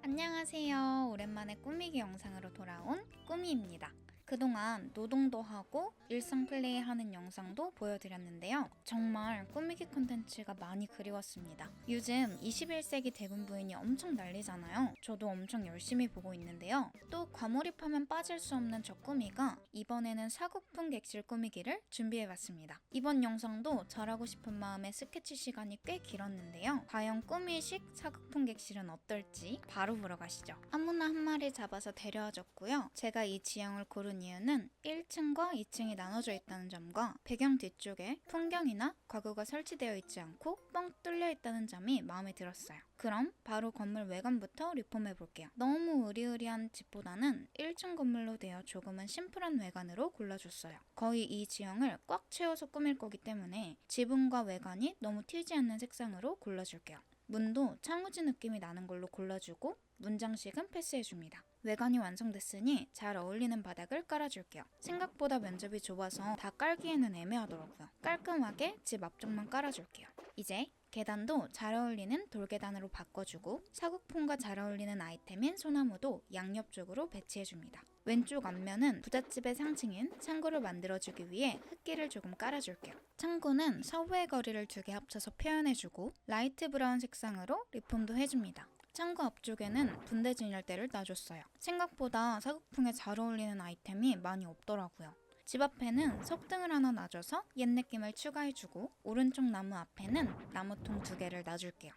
안녕하세요. 오랜만에 꾸미기 영상으로 돌아온 꾸미입니다. 그동안 노동도 하고 일상 플레이하는 영상도 보여드렸는데요. 정말 꾸미기 콘텐츠가 많이 그리웠습니다. 요즘 21세기 대군 부인이 엄청 난리잖아요. 저도 엄청 열심히 보고 있는데요. 또 과몰입하면 빠질 수 없는 저 꾸미가 이번에는 사국풍 객실 꾸미기를 준비해봤습니다. 이번 영상도 잘하고 싶은 마음에 스케치 시간이 꽤 길었는데요. 과연 꾸미식 사국풍 객실은 어떨지 바로 보러 가시죠. 아무나 한 마리 잡아서 데려와줬고요. 제가 이 지형을 고른 이유는 1층과 2층이 나눠져 있다는 점과 배경 뒤쪽에 풍경이나 가구가 설치되어 있지 않고 뻥 뚫려 있다는 점이 마음에 들었어요. 그럼 바로 건물 외관부터 리폼해 볼게요. 너무 으리으리한 집보다는 1층 건물로 되어 조금은 심플한 외관으로 골라줬어요. 거의 이 지형을 꽉 채워서 꾸밀 거기 때문에 지붕과 외관이 너무 튀지 않는 색상으로 골라줄게요. 문도 창우지 느낌이 나는 걸로 골라주고 문장식은 패스해줍니다. 외관이 완성됐으니 잘 어울리는 바닥을 깔아줄게요. 생각보다 면적이 좁아서 다 깔기에는 애매하더라고요. 깔끔하게 집 앞쪽만 깔아줄게요. 이제 계단도 잘 어울리는 돌계단으로 바꿔주고 사국폰과 잘 어울리는 아이템인 소나무도 양옆쪽으로 배치해줍니다. 왼쪽 앞면은 부잣집의 상징인 창고를 만들어주기 위해 흙길을 조금 깔아줄게요. 창고는 서부의 거리를 두 개 합쳐서 표현해주고 라이트 브라운 색상으로 리폼도 해줍니다. 창고 앞쪽에는 분대 진열대를 놔줬어요. 생각보다 사국풍에 잘 어울리는 아이템이 많이 없더라고요. 집 앞에는 석등을 하나 놔줘서 옛 느낌을 추가해주고 오른쪽 나무 앞에는 나무통 2개를 놔줄게요.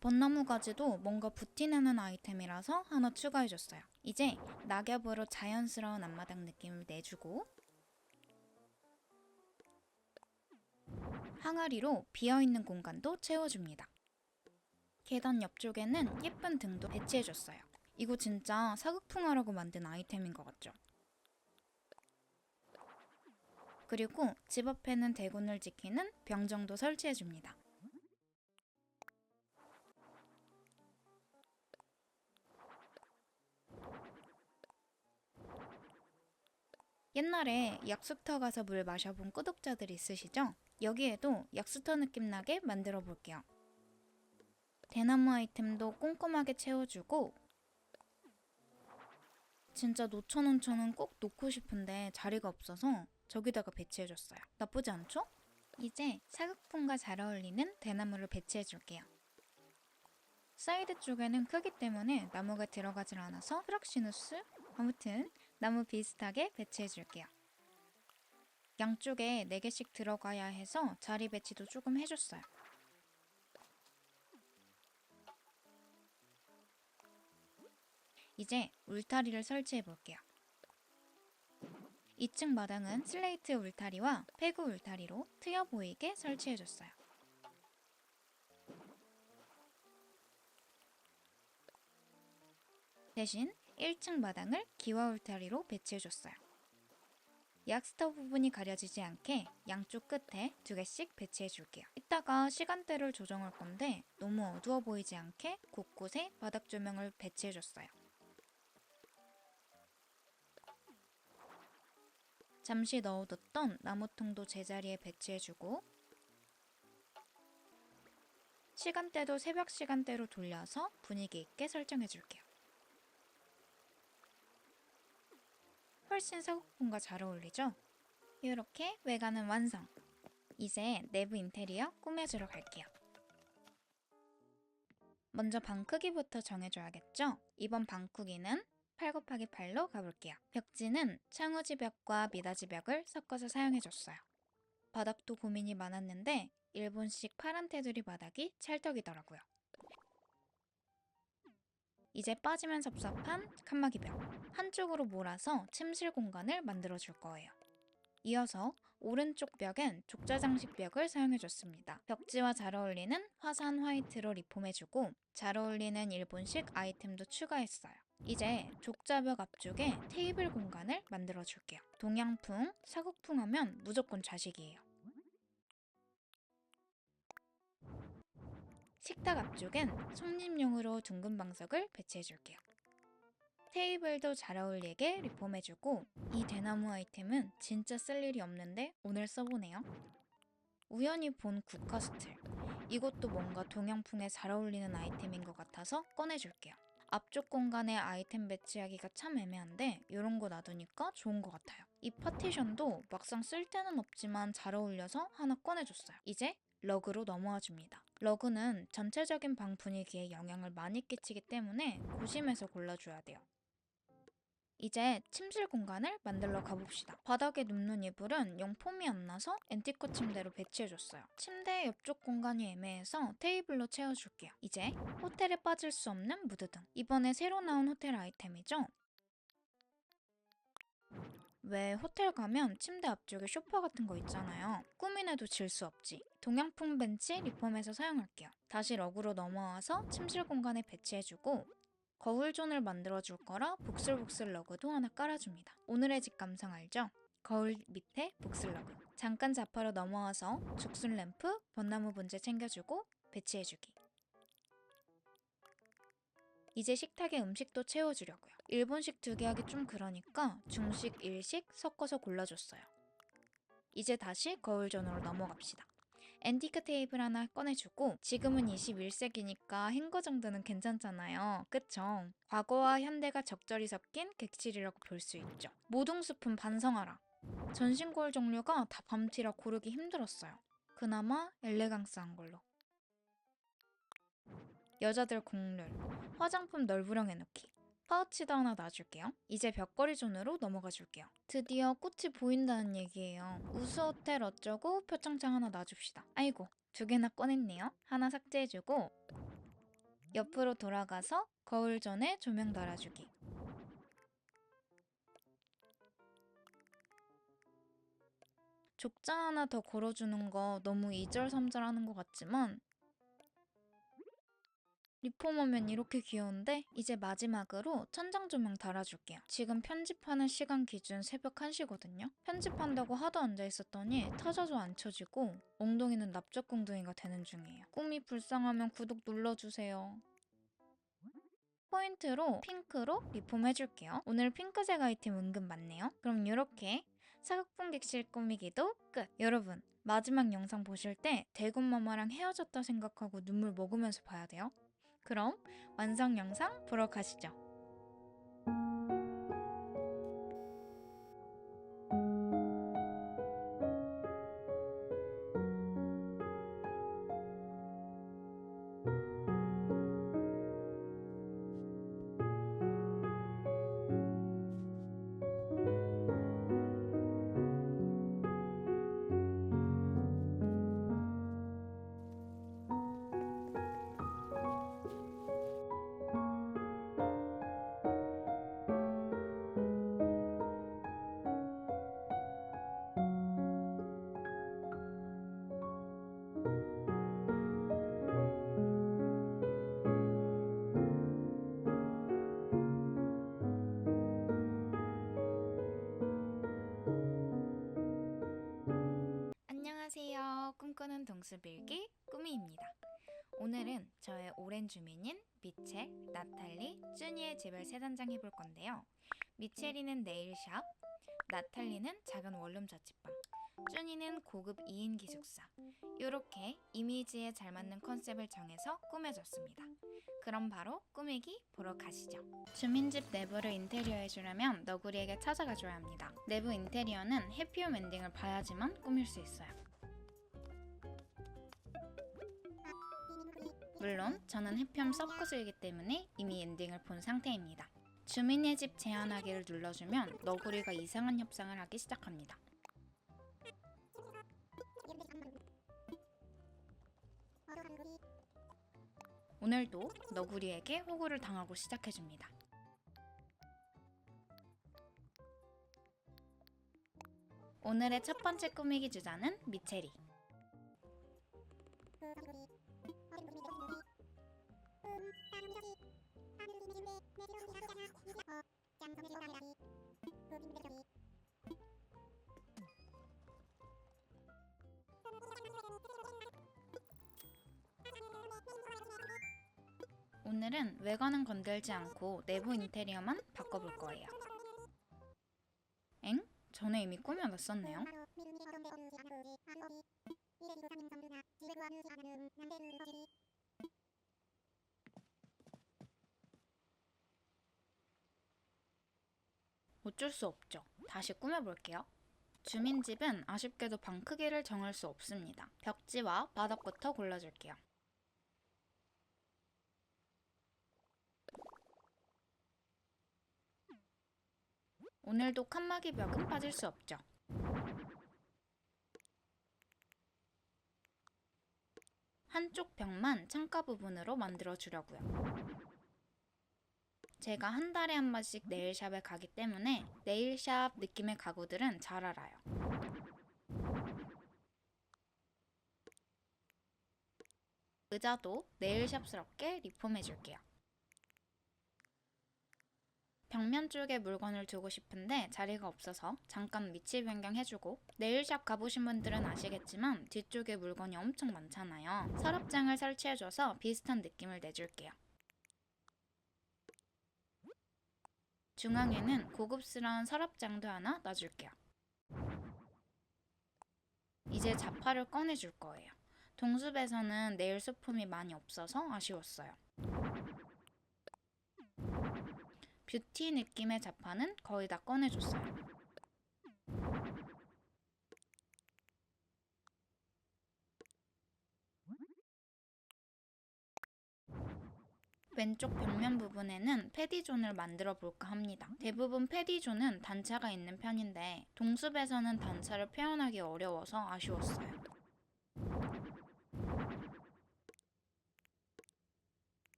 벚나무 가지도 뭔가 붓티내는 아이템이라서 하나 추가해줬어요. 이제 낙엽으로 자연스러운 앞마당 느낌을 내주고 항아리로 비어있는 공간도 채워줍니다. 계단 옆쪽에는 예쁜 등도 배치해줬어요. 이거 진짜 사극풍화라고 만든 아이템인 것 같죠? 그리고 집 앞에는 대군을 지키는 병정도 설치해줍니다. 옛날에 약수터 가서 물 마셔본 구독자들 있으시죠? 여기에도 약수터 느낌 나게 만들어 볼게요. 대나무 아이템도 꼼꼼하게 채워주고 진짜 노천온천은 꼭 놓고 싶은데 자리가 없어서 저기다가 배치해줬어요. 나쁘지 않죠? 이제 사극풍과 잘 어울리는 대나무를 배치해줄게요. 사이드 쪽에는 크기 때문에 나무가 들어가질 않아서 프락시누스? 아무튼 나무 비슷하게 배치해줄게요. 양쪽에 4개씩 들어가야 해서 자리 배치도 조금 해줬어요. 이제 울타리를 설치해 볼게요. 2층 마당은 슬레이트 울타리와 페그 울타리로 트여 보이게 설치해줬어요. 대신 1층 마당을 기와 울타리로 배치해줬어요. 약스터 부분이 가려지지 않게 양쪽 끝에 2개씩 배치해줄게요. 이따가 시간대를 조정할 건데 너무 어두워 보이지 않게 곳곳에 바닥 조명을 배치해줬어요. 잠시 넣어뒀던 나무통도 제자리에 배치해주고 시간대도 새벽 시간대로 돌려서 분위기 있게 설정해줄게요. 훨씬 사국풍과 잘 어울리죠? 이렇게 외관은 완성! 이제 내부 인테리어 꾸며주러 갈게요. 먼저 방 크기부터 정해줘야겠죠? 이번 방 크기는 8x8로 가볼게요. 벽지는 창우지 벽과 미닫이 벽을 섞어서 사용해줬어요. 바닥도 고민이 많았는데 일본식 파란 테두리 바닥이 찰떡이더라고요. 이제 빠지면 섭섭한 칸막이 벽. 한쪽으로 몰아서 침실 공간을 만들어줄 거예요. 이어서 오른쪽 벽엔 족자 장식 벽을 사용해줬습니다. 벽지와 잘 어울리는 화산 화이트로 리폼해주고 잘 어울리는 일본식 아이템도 추가했어요. 이제 족자벽 앞쪽에 테이블 공간을 만들어줄게요. 동양풍, 사국풍 하면 무조건 좌식이에요. 식탁 앞쪽엔 손님용으로 둥근 방석을 배치해줄게요. 테이블도 잘 어울리게 리폼해주고 이 대나무 아이템은 진짜 쓸 일이 없는데 오늘 써보네요. 우연히 본 국화 스틸. 이것도 뭔가 동양풍에 잘 어울리는 아이템인 것 같아서 꺼내줄게요. 앞쪽 공간에 아이템 배치하기가 참 애매한데 이런 거 놔두니까 좋은 것 같아요. 이 파티션도 막상 쓸 데는 없지만 잘 어울려서 하나 꺼내줬어요. 이제 러그로 넘어와 줍니다. 러그는 전체적인 방 분위기에 영향을 많이 끼치기 때문에 조심해서 골라줘야 돼요. 이제 침실 공간을 만들러 가봅시다. 바닥에 눕는 이불은 영 폼이 안 나서 앤티커 침대로 배치해줬어요. 침대 옆쪽 공간이 애매해서 테이블로 채워줄게요. 이제 호텔에 빠질 수 없는 무드등. 이번에 새로 나온 호텔 아이템이죠? 왜 호텔 가면 침대 앞쪽에 소파 같은 거 있잖아요. 꾸미내도 질 수 없지. 동양풍 벤치 리폼해서 사용할게요. 다시 러그로 넘어와서 침실 공간에 배치해주고 거울존을 만들어줄 거라 복슬복슬 러그도 하나 깔아줍니다. 오늘의 집 감성 알죠? 거울 밑에 복슬 러그. 잠깐 자파로 넘어와서 죽순 램프, 벚나무 분재 챙겨주고 배치해주기. 이제 식탁에 음식도 채워주려고요. 일본식 2개 하기 좀 그러니까 중식, 일식 섞어서 골라줬어요. 이제 다시 거울존으로 넘어갑시다. 앤티크 테이블 하나 꺼내주고 지금은 21세기니까 행거 정도는 괜찮잖아요. 그쵸? 과거와 현대가 적절히 섞인 객실이라고 볼 수 있죠. 모동 스푼 반성하라. 전신 거울 종류가 다 밤티라 고르기 힘들었어요. 그나마 엘레강스한 걸로. 여자들 국룰, 화장품 널브령 해놓기. 파우치도 하나 놔줄게요. 이제 벽걸이 존으로 넘어가 줄게요. 드디어 꽃이 보인다는 얘기예요. 우수호텔 어쩌고 표창장 하나 놔줍시다. 아이고, 2개나 꺼냈네요. 하나 삭제해주고 옆으로 돌아가서 거울 존에 조명 달아주기. 족장 하나 더 걸어주는 거 너무 2절 3절 하는 것 같지만 리폼하면 이렇게 귀여운데? 이제 마지막으로 천장 조명 달아줄게요. 지금 편집하는 시간 기준 새벽 1시거든요? 편집한다고 하도 앉아있었더니 타자도 안 쳐지고 엉덩이는 납작궁둥이가 되는 중이에요. 꿈이 불쌍하면 구독 눌러주세요. 포인트로 핑크로 리폼해줄게요. 오늘 핑크색 아이템 은근 많네요. 그럼 이렇게 사각풍 객실 꾸미기도 끝! 여러분, 마지막 영상 보실 때 대군마마랑 헤어졌다 생각하고 눈물 머금면서 봐야 돼요. 그럼 완성 영상 보러 가시죠. 안녕하세요. 꿈꾸는 동수빌기 꾸미입니다. 오늘은 저의 오랜 주민인 미첼, 나탈리, 쭈니의 집을 세단장 해볼 건데요. 미첼이는 네일샵, 나탈리는 작은 원룸 자취방, 쭈니는 고급 2인 기숙사. 이렇게 이미지에 잘 맞는 컨셉을 정해서 꾸며줬습니다. 그럼 바로 꾸미기 보러 가시죠. 주민집 내부를 인테리어 해주려면 너구리에게 찾아가줘야 합니다. 내부 인테리어는 해피홈 엔딩을 봐야지만 꾸밀 수 있어요. 물론 저는 해피홈 서커스이기 때문에 이미 엔딩을 본 상태입니다. 주민의 집 제안하기를 눌러주면 너구리가 이상한 협상을 하기 시작합니다. 오늘도 너구리에게 호구를 당하고 시작해줍니다. 오늘의 첫 번째 꾸미기 주자는 미첼이. 오늘은 외관은 건들지 않고 내부 인테리어만 바꿔볼 거예요. 엥? 전에 이미 꾸며놨었네요. 어쩔 수 없죠. 다시 꾸며볼게요. 주민집은 아쉽게도 방 크기를 정할 수 없습니다. 벽지와 바닥부터 골라줄게요. 오늘도 칸막이 벽은 빠질 수 없죠. 한쪽 벽만 창가 부분으로 만들어 주려고요. 제가 한 달에 한 번씩 네일샵에 가기 때문에 네일샵 느낌의 가구들은 잘 알아요. 의자도 네일샵스럽게 리폼해줄게요. 벽면 쪽에 물건을 두고 싶은데 자리가 없어서 잠깐 위치 변경해주고, 네일샵 가보신 분들은 아시겠지만 뒤쪽에 물건이 엄청 많잖아요. 서랍장을 설치해줘서 비슷한 느낌을 내줄게요. 중앙에는 고급스러운 서랍장도 하나 놔줄게요. 이제 자파를 꺼내줄 거예요. 동숲에서는 네일 소품이 많이 없어서 아쉬웠어요. 뷰티 느낌의 자파는 거의 다 꺼내줬어요. 왼쪽 벽면 부분에는 패디존을 만들어 볼까 합니다. 대부분 패디존은 단차가 있는 편인데 동숲에서는 단차를 표현하기 어려워서 아쉬웠어요.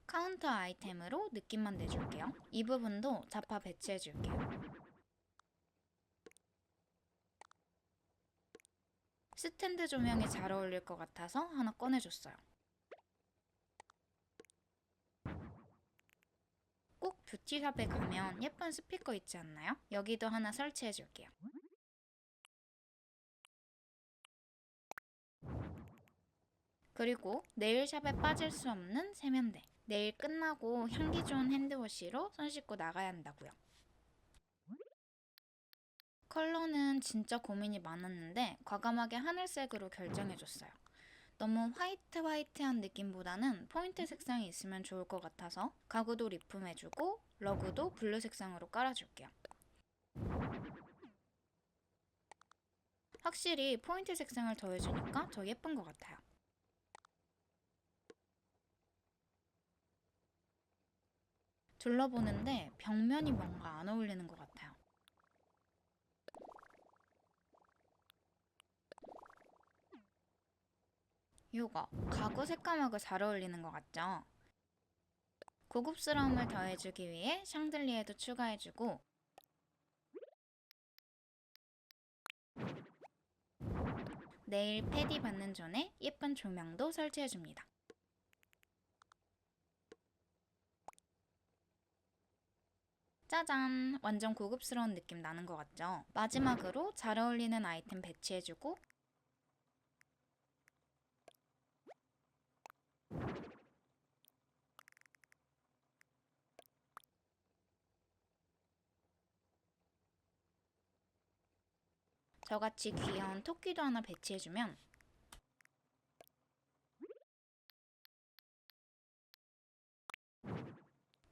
카운터 아이템으로 느낌만 내줄게요. 이 부분도 자파 배치해줄게요. 스탠드 조명이 잘 어울릴 것 같아서 하나 꺼내줬어요. 꼭 뷰티샵에 가면 예쁜 스피커 있지 않나요? 여기도 하나 설치해줄게요. 그리고 네일샵에 빠질 수 없는 세면대. 내일 끝나고 향기 좋은 핸드워시로 손 씻고 나가야 한다고요. 컬러는 진짜 고민이 많았는데 과감하게 하늘색으로 결정해줬어요. 너무 화이트한 느낌보다는 포인트 색상이 있으면 좋을 것 같아서 가구도 리폼해주고 러그도 블루 색상으로 깔아줄게요. 확실히 포인트 색상을 더해주니까 더 예쁜 것 같아요. 둘러보는데 벽면이 뭔가 안 어울리는 것 같아요. 이거 가구 색감하고 잘 어울리는 것 같죠? 고급스러움을 더해주기 위해 샹들리에도 추가해주고, 네일 패디 받는 존에 예쁜 조명도 설치해줍니다. 짜잔! 완전 고급스러운 느낌 나는 것 같죠? 마지막으로 잘 어울리는 아이템 배치해주고, 저같이 귀여운 토끼도 하나 배치해주면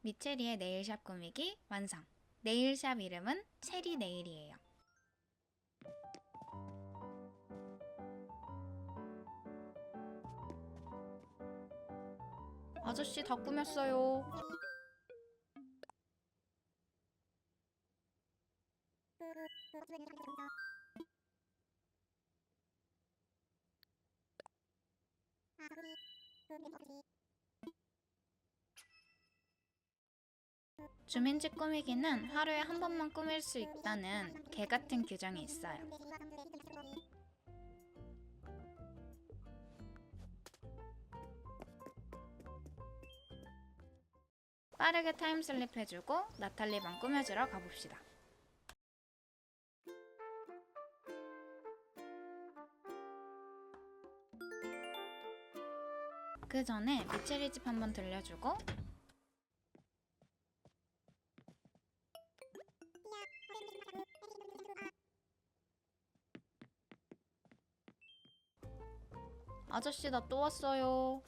미체리의 네일샵 꾸미기 완성! 네일샵 이름은 체리 네일이에요. 아저씨 다 꾸몄어요. 주민집 꾸미기는 하루에 한 번만 꾸밀 수 있다는 개 같은 규정이 있어요. 빠르게 타임슬립 해주고 나탈리 방 꾸며주러 가봅시다. 그 전에 미체리 집 한번 들려주고, 아저씨 나 또 왔어요.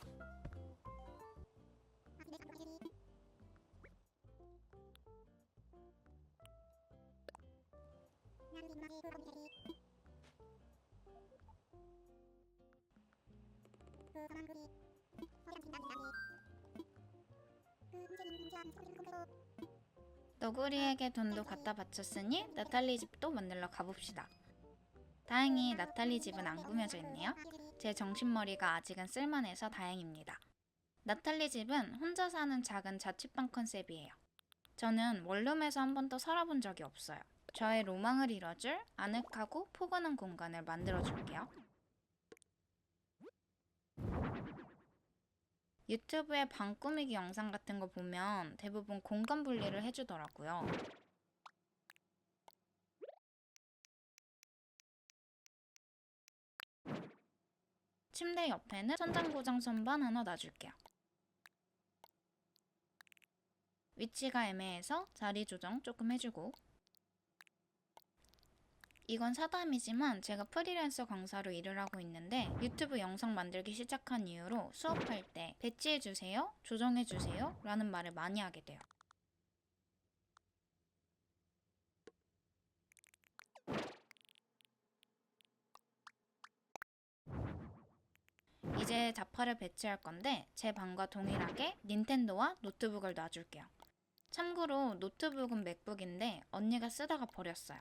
너구리에게 돈도 갖다 바쳤으니 나탈리 집도 만들러 가봅시다. 다행히 나탈리 집은 안 꾸며져 있네요. 제 정신머리가 아직은 쓸만해서 다행입니다. 나탈리 집은 혼자 사는 작은 자취방 컨셉이에요. 저는 원룸에서 한 번도 살아본 적이 없어요. 저의 로망을 이뤄줄 아늑하고 포근한 공간을 만들어줄게요. 유튜브에 방 꾸미기 영상 같은 거 보면 대부분 공간 분리를 해주더라고요. 침대 옆에는 천장 고정 선반 하나 놔줄게요. 위치가 애매해서 자리 조정 조금 해주고, 이건 사담이지만 제가 프리랜서 강사로 일을 하고 있는데 유튜브 영상 만들기 시작한 이후로 수업할 때 배치해주세요, 조정해주세요 라는 말을 많이 하게 돼요. 이제 자파를 배치할 건데 제 방과 동일하게 닌텐도와 노트북을 놔줄게요. 참고로 노트북은 맥북인데 언니가 쓰다가 버렸어요.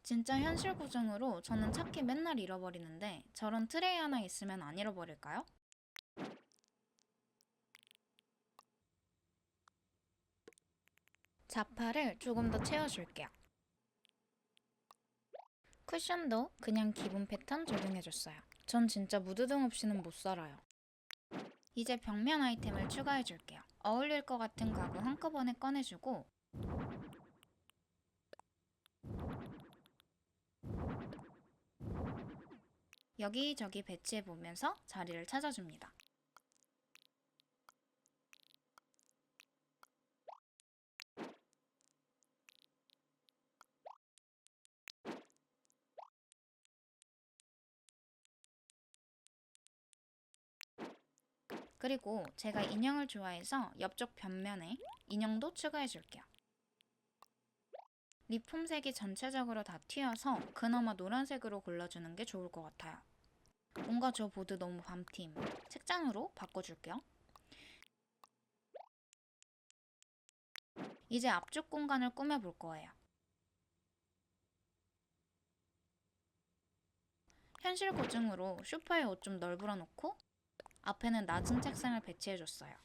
진짜 현실 고정으로 저는 찾기 맨날 잃어버리는데 저런 트레이 하나 있으면 안 잃어버릴까요? 자파를 조금 더 채워줄게요. 쿠션도 그냥 기본 패턴 적용해줬어요. 전 진짜 무드등 없이는 못 살아요. 이제 벽면 아이템을 추가해줄게요. 어울릴 것 같은 가구 한꺼번에 꺼내주고, 여기저기 배치해보면서 자리를 찾아줍니다. 그리고 제가 인형을 좋아해서 옆쪽 벽면에 인형도 추가해줄게요. 리폼색이 전체적으로 다 튀어서 그나마 노란색으로 골라주는 게 좋을 것 같아요. 뭔가 저 보드 너무 밤팀. 색장으로 바꿔줄게요. 이제 앞쪽 공간을 꾸며볼 거예요. 현실 고증으로 소파에 옷 좀 널브러 놓고 앞에는 낮은 책상을 배치해줬어요.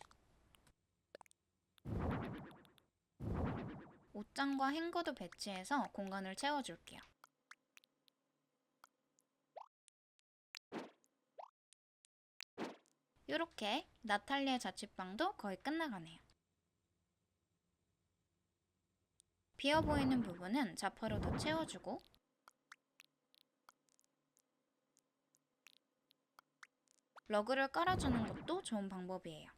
옷장과 행거도 배치해서 공간을 채워줄게요. 이렇게 나탈리아 자취방도 거의 끝나가네요. 비어 보이는 부분은 자파로 더 채워주고, 러그를 깔아주는 것도 좋은 방법이에요.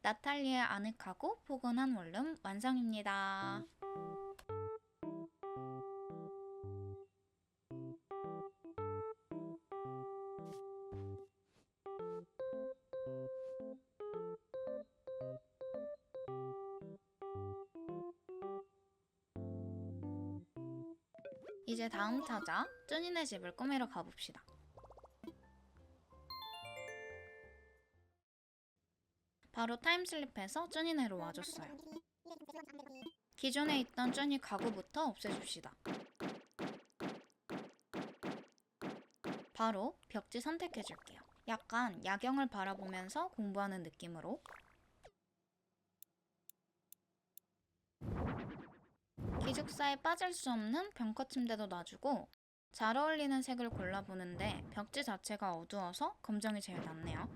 나탈리아의 아늑하고 포근한 원룸 완성입니다. 이제 다음 타자 쭈니네 집을 꾸미러 가봅시다. 바로 타임슬립해서 쭈니네로 와줬어요. 기존에 있던 쭈니 가구부터 없애줍시다. 바로 벽지 선택해줄게요. 약간 야경을 바라보면서 공부하는 느낌으로. 기숙사에 빠질 수 없는 벙커 침대도 놔주고, 잘 어울리는 색을 골라보는데 벽지 자체가 어두워서 검정이 제일 낫네요.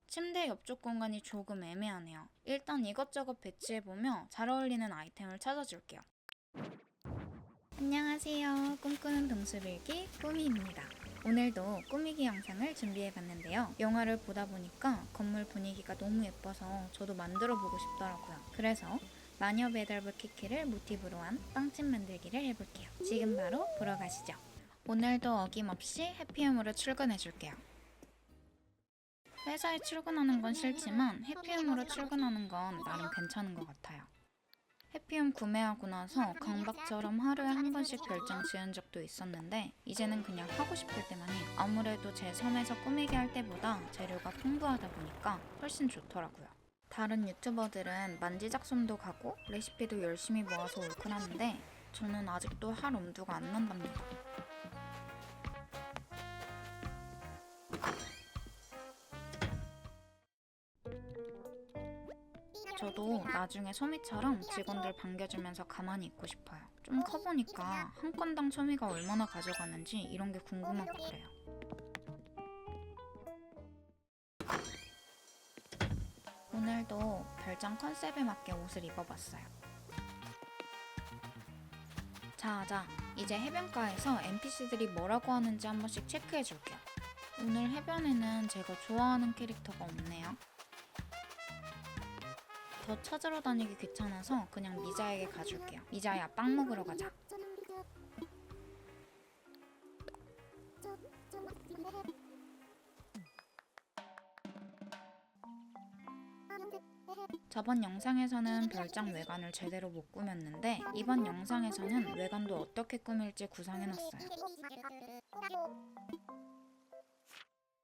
침대 옆쪽 공간이 조금 애매하네요. 일단 이것저것 배치해보며 잘 어울리는 아이템을 찾아줄게요. 안녕하세요. 꿈꾸는 동수빌기 꾸미입니다. 오늘도 꾸미기 영상을 준비해봤는데요. 영화를 보다 보니까 건물 분위기가 너무 예뻐서 저도 만들어보고 싶더라고요. 그래서 마녀 배달부 키키를 모티브로 한 빵집 만들기를 해볼게요. 지금 바로 보러 가시죠. 오늘도 어김없이 해피홈으로 출근해줄게요. 회사에 출근하는 건 싫지만 해피움으로 출근하는 건 나름 괜찮은 것 같아요. 해피움 구매하고 나서 강박처럼 하루에 한 번씩 별장 지은 적도 있었는데 이제는 그냥 하고 싶을 때만 해요. 아무래도 제 섬에서 꾸미기 할 때보다 재료가 풍부하다 보니까 훨씬 좋더라고요. 다른 유튜버들은 만지작솜도 가고 레시피도 열심히 모아서 올큰 하는데 저는 아직도 할 엄두가 안 난답니다. 저도 나중에 소미처럼 직원들 반겨주면서 가만히 있고 싶어요. 좀 커보니까 한 건당 소미가 얼마나 가져가는지 이런 게 궁금하고 그래요. 오늘도 별장 컨셉에 맞게 옷을 입어봤어요. 자, 이제 해변가에서 NPC들이 뭐라고 하는지 한 번씩 체크해줄게요. 오늘 해변에는 제가 좋아하는 캐릭터가 없네요. 더 찾으러 다니기 귀찮아서 그냥 미자에게 가줄게요. 미자야, 빵 먹으러 가자. 저번 영상에서는 별장 외관을 제대로 못 꾸몄는데 이번 영상에서는 외관도 어떻게 꾸밀지 구상해놨어요.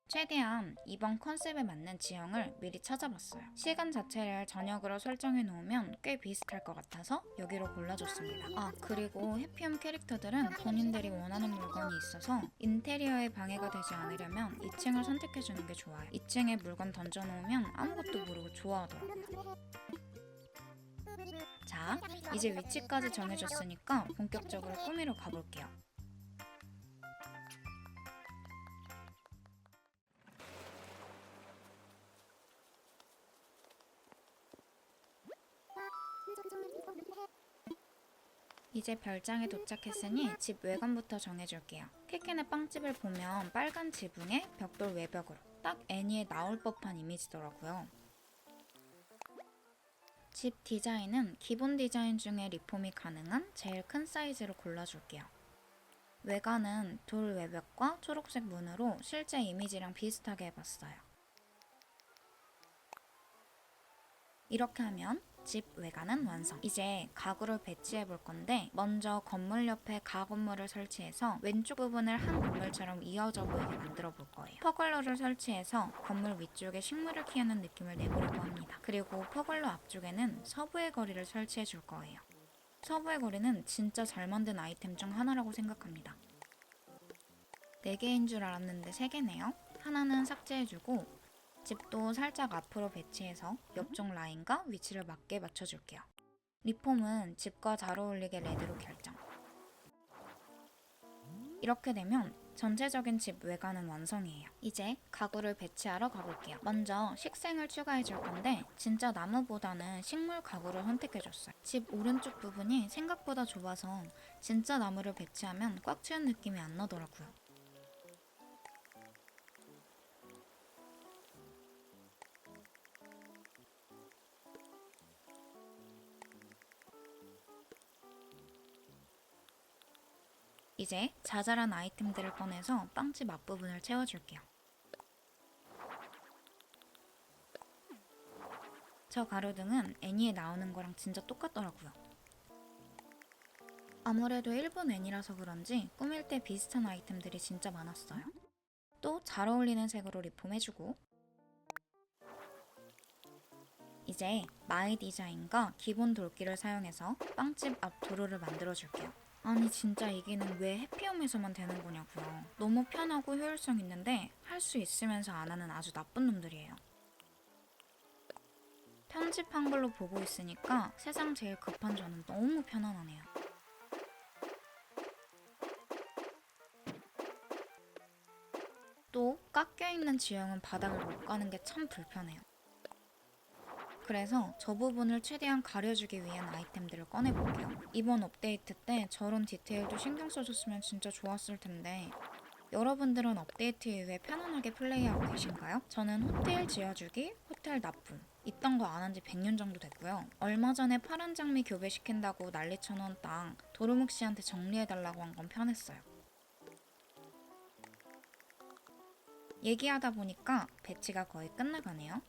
최대한 이번 컨셉에 맞는 지형을 미리 찾아봤어요. 시간 자체를 저녁으로 설정해 놓으면 꽤 비슷할 것 같아서 여기로 골라줬습니다. 그리고 해피움 캐릭터들은 본인들이 원하는 물건이 있어서 인테리어에 방해가 되지 않으려면 2층을 선택해주는 게 좋아요. 2층에 물건 던져놓으면 아무것도 모르고 좋아하더라고요. 자, 이제 위치까지 정해줬으니까 본격적으로 꾸미러 가볼게요. 이제 별장에 도착했으니 집 외관부터 정해줄게요. 케켄의 빵집을 보면 빨간 지붕에 벽돌 외벽으로 딱 애니에 나올 법한 이미지더라고요. 집 디자인은 기본 디자인 중에 리폼이 가능한 제일 큰 사이즈로 골라줄게요. 외관은 돌 외벽과 초록색 문으로 실제 이미지랑 비슷하게 해봤어요. 이렇게 하면 집 외관은 완성. 이제 가구를 배치해 볼 건데 먼저 건물 옆에 가건물을 설치해서 왼쪽 부분을 한 건물처럼 이어져 보이게 만들어 볼 거예요. 퍼글러를 설치해서 건물 위쪽에 식물을 키우는 느낌을 내보려고 합니다. 그리고 퍼글러 앞쪽에는 서부의 거리를 설치해 줄 거예요. 서부의 거리는 진짜 잘 만든 아이템 중 하나라고 생각합니다. 4개인 줄 알았는데 3개네요. 하나는 삭제해주고 집도 살짝 앞으로 배치해서 옆쪽 라인과 위치를 맞게 맞춰줄게요. 리폼은 집과 잘 어울리게 레드로 결정. 이렇게 되면 전체적인 집 외관은 완성이에요. 이제 가구를 배치하러 가볼게요. 먼저 식생을 추가해줄 건데 진짜 나무보다는 식물 가구를 선택해줬어요. 집 오른쪽 부분이 생각보다 좁아서 진짜 나무를 배치하면 꽉 채운 느낌이 안 나더라고요. 이제 자잘한 아이템들을 꺼내서 빵집 앞부분을 채워줄게요. 저 가로등은 애니에 나오는 거랑 진짜 똑같더라고요. 아무래도 일본 애니라서 그런지 꾸밀 때 비슷한 아이템들이 진짜 많았어요. 또 잘 어울리는 색으로 리폼해주고 이제 마이 디자인과 기본 돌기를 사용해서 빵집 앞 도로를 만들어줄게요. 아니 진짜 이게는 왜 해피홈에서만 되는 거냐고요. 너무 편하고 효율성 있는데 할 수 있으면서 안 하는 아주 나쁜 놈들이에요. 편집한 걸로 보고 있으니까 세상 제일 급한 저는 너무 편안하네요. 또 깎여있는 지형은 바닥을 못 가는 게 참 불편해요. 그래서 저 부분을 최대한 가려주기 위한 아이템들을 꺼내볼게요. 이번 업데이트 때 저런 디테일도 신경 써줬으면 진짜 좋았을 텐데 여러분들은 업데이트 이후에 편안하게 플레이하고 계신가요? 저는 호텔 지어주기, 호텔 납품 있던 거 안 한 지 100년 정도 됐고요. 얼마 전에 파란 장미 교배시킨다고 난리 쳐놓은 땅 도루묵 씨한테 정리해달라고 한 건 편했어요. 얘기하다 보니까 배치가 거의 끝나가네요.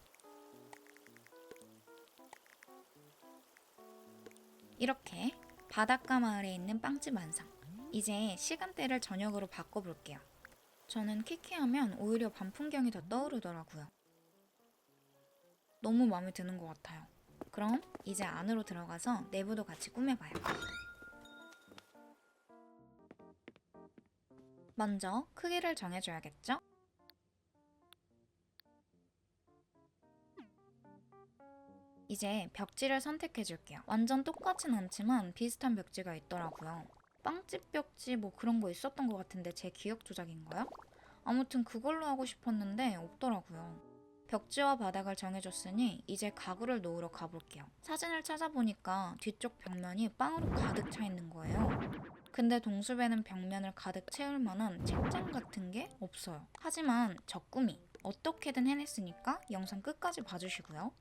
이렇게 바닷가 마을에 있는 빵집 완성. 이제 시간대를 저녁으로 바꿔볼게요. 저는 키키하면 오히려 밤 풍경이 더 떠오르더라고요. 너무 마음에 드는 것 같아요. 그럼 이제 안으로 들어가서 내부도 같이 꾸며봐요. 먼저 크기를 정해줘야겠죠? 이제 벽지를 선택해줄게요. 완전 똑같진 않지만 비슷한 벽지가 있더라고요. 빵집 벽지 뭐 그런 거 있었던 것 같은데 제 기억 조작인가요? 아무튼 그걸로 하고 싶었는데 없더라고요. 벽지와 바닥을 정해줬으니 이제 가구를 놓으러 가볼게요. 사진을 찾아보니까 뒤쪽 벽면이 빵으로 가득 차 있는 거예요. 근데 동숲에는 벽면을 가득 채울 만한 책장 같은 게 없어요. 하지만 저 꿈이 어떻게든 해냈으니까 영상 끝까지 봐주시고요.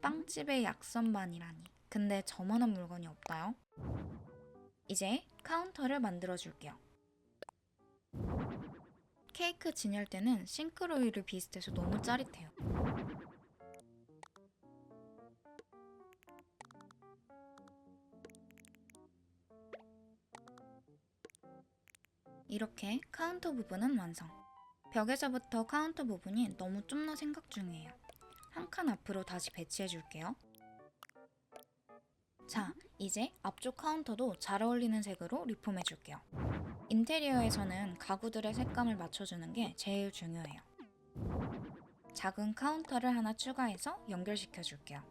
빵집의 약선반이라니. 근데 저만한 물건이 없나요? 이제 카운터를 만들어줄게요. 케이크 진열 때는 싱크로율이 비슷해서 너무 짜릿해요. 이렇게 카운터 부분은 완성. 벽에서부터 카운터 부분이 너무 좁나 생각 중이에요. 한 칸 앞으로 다시 배치해줄게요. 자, 이제 앞쪽 카운터도 잘 어울리는 색으로 리폼해줄게요. 인테리어에서는 가구들의 색감을 맞춰주는 게 제일 중요해요. 작은 카운터를 하나 추가해서 연결시켜줄게요.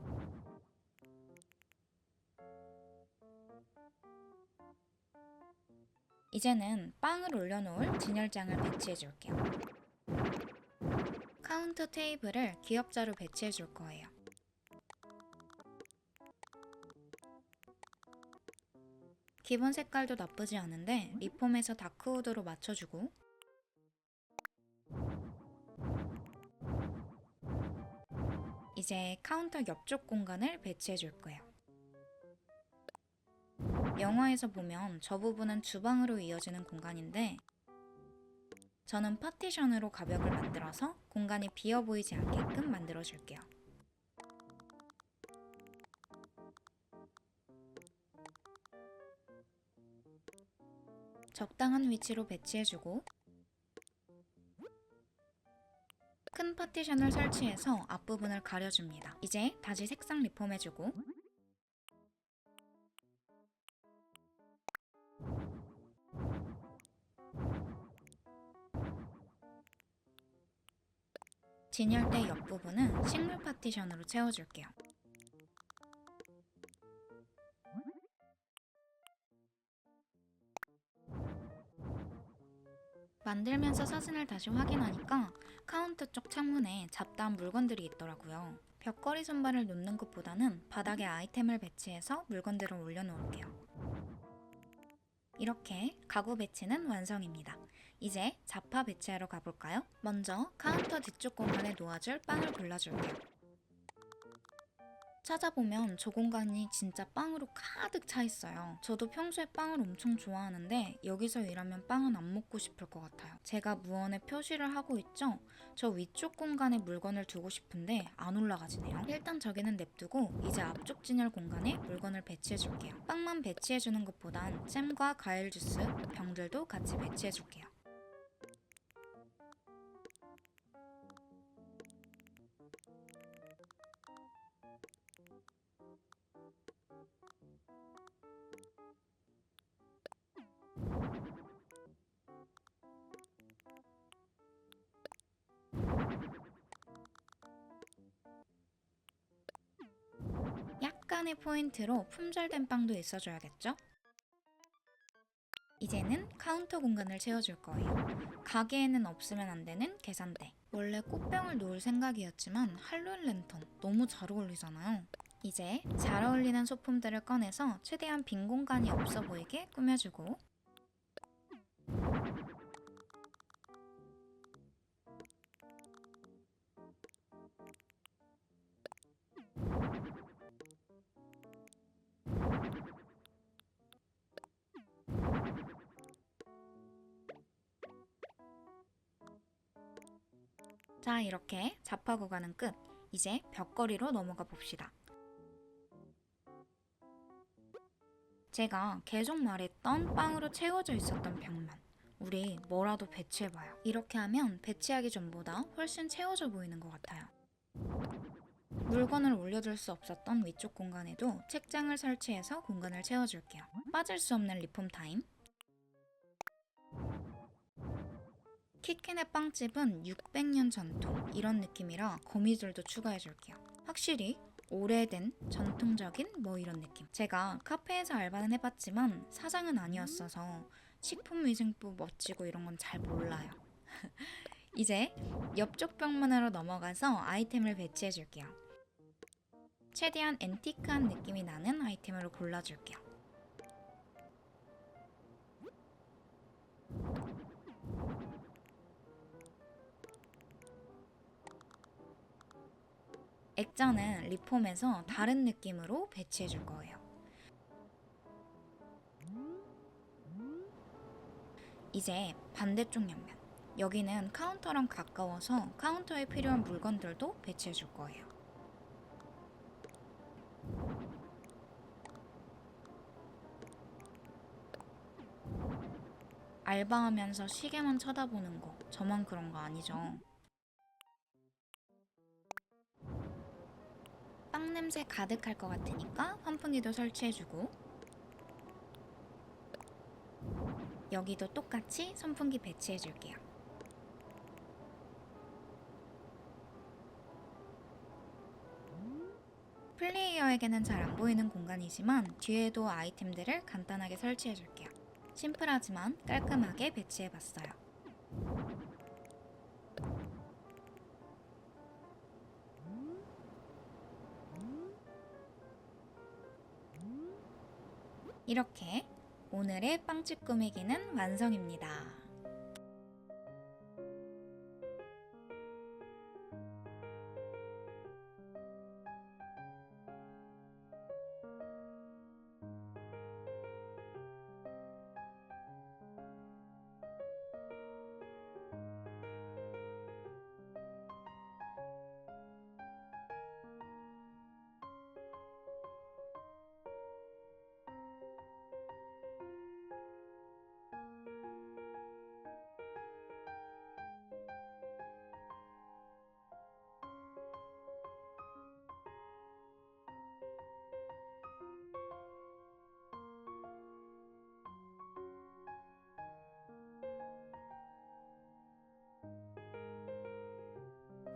이제는 빵을 올려놓을 진열장을 배치해줄게요. 카운터 테이블을 기역자로 배치해줄 거예요. 기본 색깔도 나쁘지 않은데 리폼해서 다크우드로 맞춰주고, 이제 카운터 옆쪽 공간을 배치해줄 거예요. 영화에서 보면 저 부분은 주방으로 이어지는 공간인데 저는 파티션으로 가벽을 만들어서 공간이 비어 보이지 않게끔 만들어줄게요. 적당한 위치로 배치해주고 큰 파티션을 설치해서 앞부분을 가려줍니다. 이제 다시 색상 리폼해주고 진열대 옆부분은 식물 파티션으로 채워줄게요. 만들면서 사진을 다시 확인하니까 카운터 쪽 창문에 잡다한 물건들이 있더라고요. 벽걸이 선반을 놓는 것보다는 바닥에 아이템을 배치해서 물건들을 올려놓을게요. 이렇게 가구 배치는 완성입니다. 이제 자파 배치하러 가볼까요? 먼저 카운터 뒤쪽 공간에 놓아줄 빵을 골라줄게요. 찾아보면 저 공간이 진짜 빵으로 가득 차 있어요. 저도 평소에 빵을 엄청 좋아하는데 여기서 일하면 빵은 안 먹고 싶을 것 같아요. 제가 무언에 표시를 하고 있죠? 저 위쪽 공간에 물건을 두고 싶은데 안 올라가지네요. 일단 저기는 냅두고 이제 앞쪽 진열 공간에 물건을 배치해줄게요. 빵만 배치해주는 것보단 잼과 과일 주스, 병들도 같이 배치해줄게요. 약간의 포인트로 품절된 빵도 있어줘야겠죠? 이제는 카운터 공간을 채워줄 거예요. 가게에는 없으면 안 되는 계산대. 원래 꽃병을 놓을 생각이었지만 할로윈 랜턴 너무 잘 어울리잖아요. 이제 잘 어울리는 소품들을 꺼내서 최대한 빈 공간이 없어 보이게 꾸며주고 자, 이렇게 자파 구간은 끝. 이제 벽걸이로 넘어가 봅시다. 제가 계속 말했던 빵으로 채워져 있었던 벽면, 우리 뭐라도 배치해봐요. 이렇게 하면 배치하기 전보다 훨씬 채워져 보이는 것 같아요. 물건을 올려둘 수 없었던 위쪽 공간에도 책장을 설치해서 공간을 채워줄게요. 빠질 수 없는 리폼 타임. 키킨의 빵집은 600년 전통, 이런 느낌이라 거미줄도 추가해줄게요. 확실히 오래된 전통적인 뭐 이런 느낌. 제가 카페에서 알바는 해봤지만 사장은 아니었어서 식품위생부 멋지고 이런 건 잘 몰라요. 이제 옆쪽 벽면으로 넘어가서 아이템을 배치해줄게요. 최대한 앤티크한 느낌이 나는 아이템으로 골라줄게요. 액자는 리폼에서 다른 느낌으로 배치해줄 거예요. 이제 반대쪽 옆면. 여기는 카운터랑 가까워서 카운터에 필요한 물건들도 배치해줄 거예요. 알바하면서 시계만 쳐다보는 거, 저만 그런 거 아니죠? 빵 냄새 가득할 것 같으니까 환풍기도 설치해주고, 여기도 똑같이 선풍기 배치해줄게요. 플레이어에게는 잘 안 보이는 공간이지만 뒤에도 아이템들을 간단하게 설치해줄게요. 심플하지만 깔끔하게 배치해봤어요. 이렇게 오늘의 빵집 꾸미기는 완성입니다.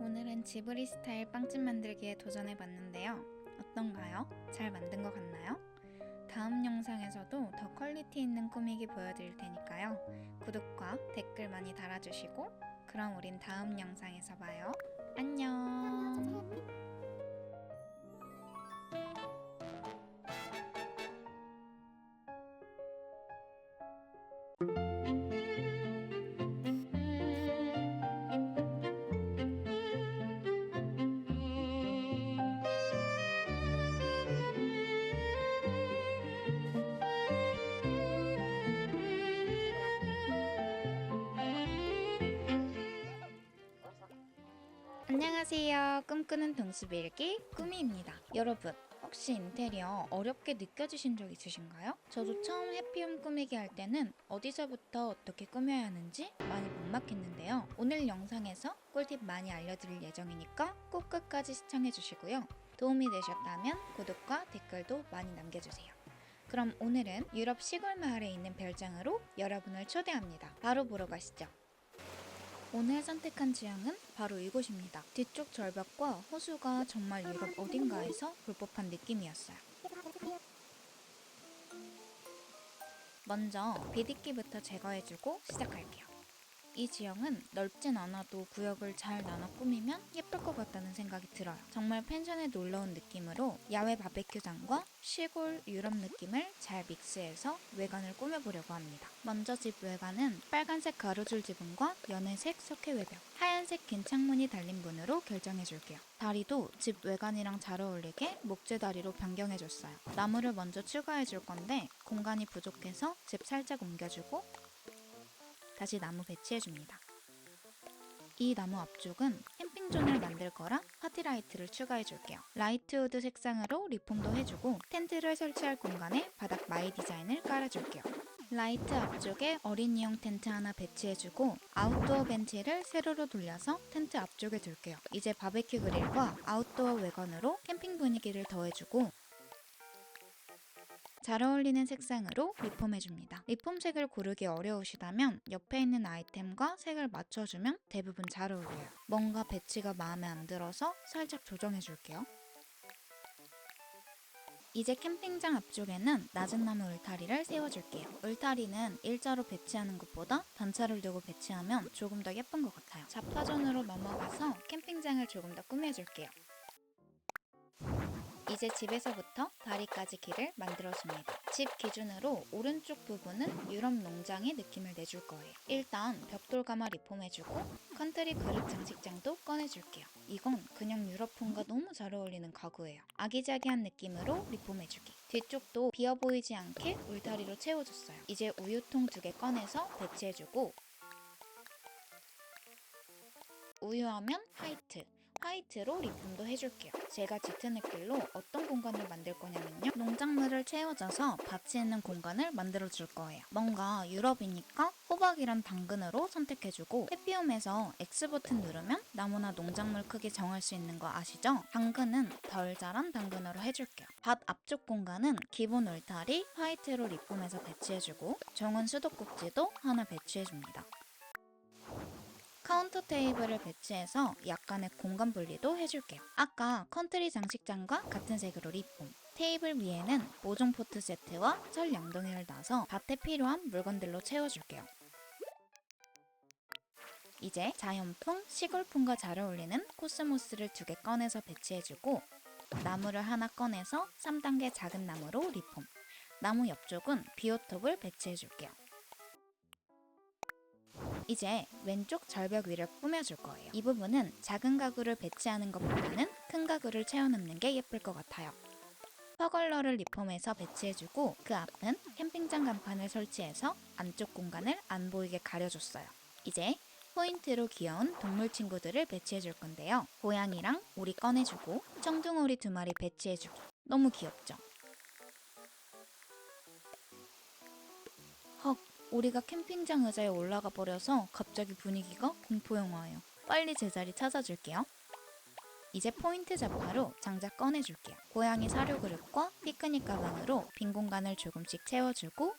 오늘은 지브리 스타일 빵집 만들기에 도전해봤는데요. 어떤가요? 잘 만든 것 같나요? 다음 영상에서도 더 퀄리티 있는 꾸미기 보여드릴 테니까요. 구독과 댓글 많이 달아주시고 그럼 우린 다음 영상에서 봐요. 안녕. 안녕하세요. 꿈꾸는 동수빌기 꾸미입니다. 여러분, 혹시 인테리어 어렵게 느껴지신 적 있으신가요? 저도 처음 해피홈 꾸미기 할 때는 어디서부터 어떻게 꾸며야 하는지 많이 막막했는데요. 오늘 영상에서 꿀팁 많이 알려드릴 예정이니까 꼭 끝까지 시청해주시고요. 도움이 되셨다면 구독과 댓글도 많이 남겨주세요. 그럼 오늘은 유럽 시골 마을에 있는 별장으로 여러분을 초대합니다. 바로 보러 가시죠. 오늘 선택한 지형은 바로 이곳입니다. 뒤쪽 절벽과 호수가 정말 유럽 어딘가에서 볼 법한 느낌이었어요. 먼저 비듬기부터 제거해주고 시작할게요. 이 지형은 넓진 않아도 구역을 잘 나눠 꾸미면 예쁠 것 같다는 생각이 들어요. 정말 펜션에 놀러온 느낌으로 야외 바베큐장과 시골 유럽 느낌을 잘 믹스해서 외관을 꾸며보려고 합니다. 먼저 집 외관은 빨간색 가로줄 지붕과 연회색 석회 외벽, 하얀색 긴 창문이 달린 문으로 결정해줄게요. 다리도 집 외관이랑 잘 어울리게 목재 다리로 변경해줬어요. 나무를 먼저 추가해줄 건데 공간이 부족해서 집 살짝 옮겨주고 다시 나무 배치해줍니다. 이 나무 앞쪽은 캠핑존을 만들 거라 파티라이트를 추가해줄게요. 라이트우드 색상으로 리폼도 해주고 텐트를 설치할 공간에 바닥 마이 디자인을 깔아줄게요. 라이트 앞쪽에 어린이용 텐트 하나 배치해주고 아웃도어 벤치를 세로로 돌려서 텐트 앞쪽에 둘게요. 이제 바베큐 그릴과 아웃도어 외관으로 캠핑 분위기를 더해주고 잘 어울리는 색상으로 리폼해줍니다. 리폼색을 고르기 어려우시다면 옆에 있는 아이템과 색을 맞춰주면 대부분 잘 어울려요. 뭔가 배치가 마음에 안 들어서 살짝 조정해줄게요. 이제 캠핑장 앞쪽에는 낮은 나무 울타리를 세워줄게요. 울타리는 일자로 배치하는 것보다 단차를 두고 배치하면 조금 더 예쁜 것 같아요. 자파존으로 넘어가서 캠핑장을 조금 더 꾸며줄게요. 이제 집에서부터 다리까지 길을 만들어줍니다. 집 기준으로 오른쪽 부분은 유럽 농장의 느낌을 내줄 거예요. 일단 벽돌가마 리폼해주고 컨트리 그릇 장식장도 꺼내줄게요. 이건 그냥 유럽풍과 너무 잘 어울리는 가구예요. 아기자기한 느낌으로 리폼해주기. 뒤쪽도 비어 보이지 않게 울타리로 채워줬어요. 이제 우유통 2개 꺼내서 배치해주고 우유하면 화이트로 리폼도 해줄게요. 제가 짙은 흙길로 어떤 공간을 만들 거냐면요. 농작물을 채워줘서 밭이 있는 공간을 만들어줄 거예요. 뭔가 유럽이니까 호박이랑 당근으로 선택해주고 해피홈에서 X 버튼 누르면 나무나 농작물 크기 정할 수 있는 거 아시죠? 당근은 덜 자란 당근으로 해줄게요. 밭 앞쪽 공간은 기본 울타리 화이트로 리폼해서 배치해주고 정원 수도꼭지도 하나 배치해줍니다. 카운터 테이블을 배치해서 약간의 공간 분리도 해줄게요. 아까 컨트리 장식장과 같은 색으로 리폼. 테이블 위에는 모종 포트 세트와 철 양동이를 놔서 밭에 필요한 물건들로 채워줄게요. 이제 자연풍, 시골풍과 잘 어울리는 코스모스를 2개 꺼내서 배치해주고 나무를 하나 꺼내서 3단계 작은 나무로 리폼. 나무 옆쪽은 비오톱을 배치해줄게요. 이제 왼쪽 절벽 위를 꾸며줄 거예요. 이 부분은 작은 가구를 배치하는 것보다는 큰 가구를 채워넣는 게 예쁠 것 같아요. 퍼걸러를 리폼해서 배치해주고 그 앞은 캠핑장 간판을 설치해서 안쪽 공간을 안 보이게 가려줬어요. 이제 포인트로 귀여운 동물 친구들을 배치해줄 건데요. 고양이랑 오리 꺼내주고 청둥오리 2마리 배치해주기. 너무 귀엽죠? 헉! 오리가 캠핑장 의자에 올라가 버려서 갑자기 분위기가 공포영화예요. 빨리 제자리 찾아줄게요. 이제 포인트 자파로 장작 꺼내줄게요. 고양이 사료 그릇과 피크닉 가방으로 빈 공간을 조금씩 채워주고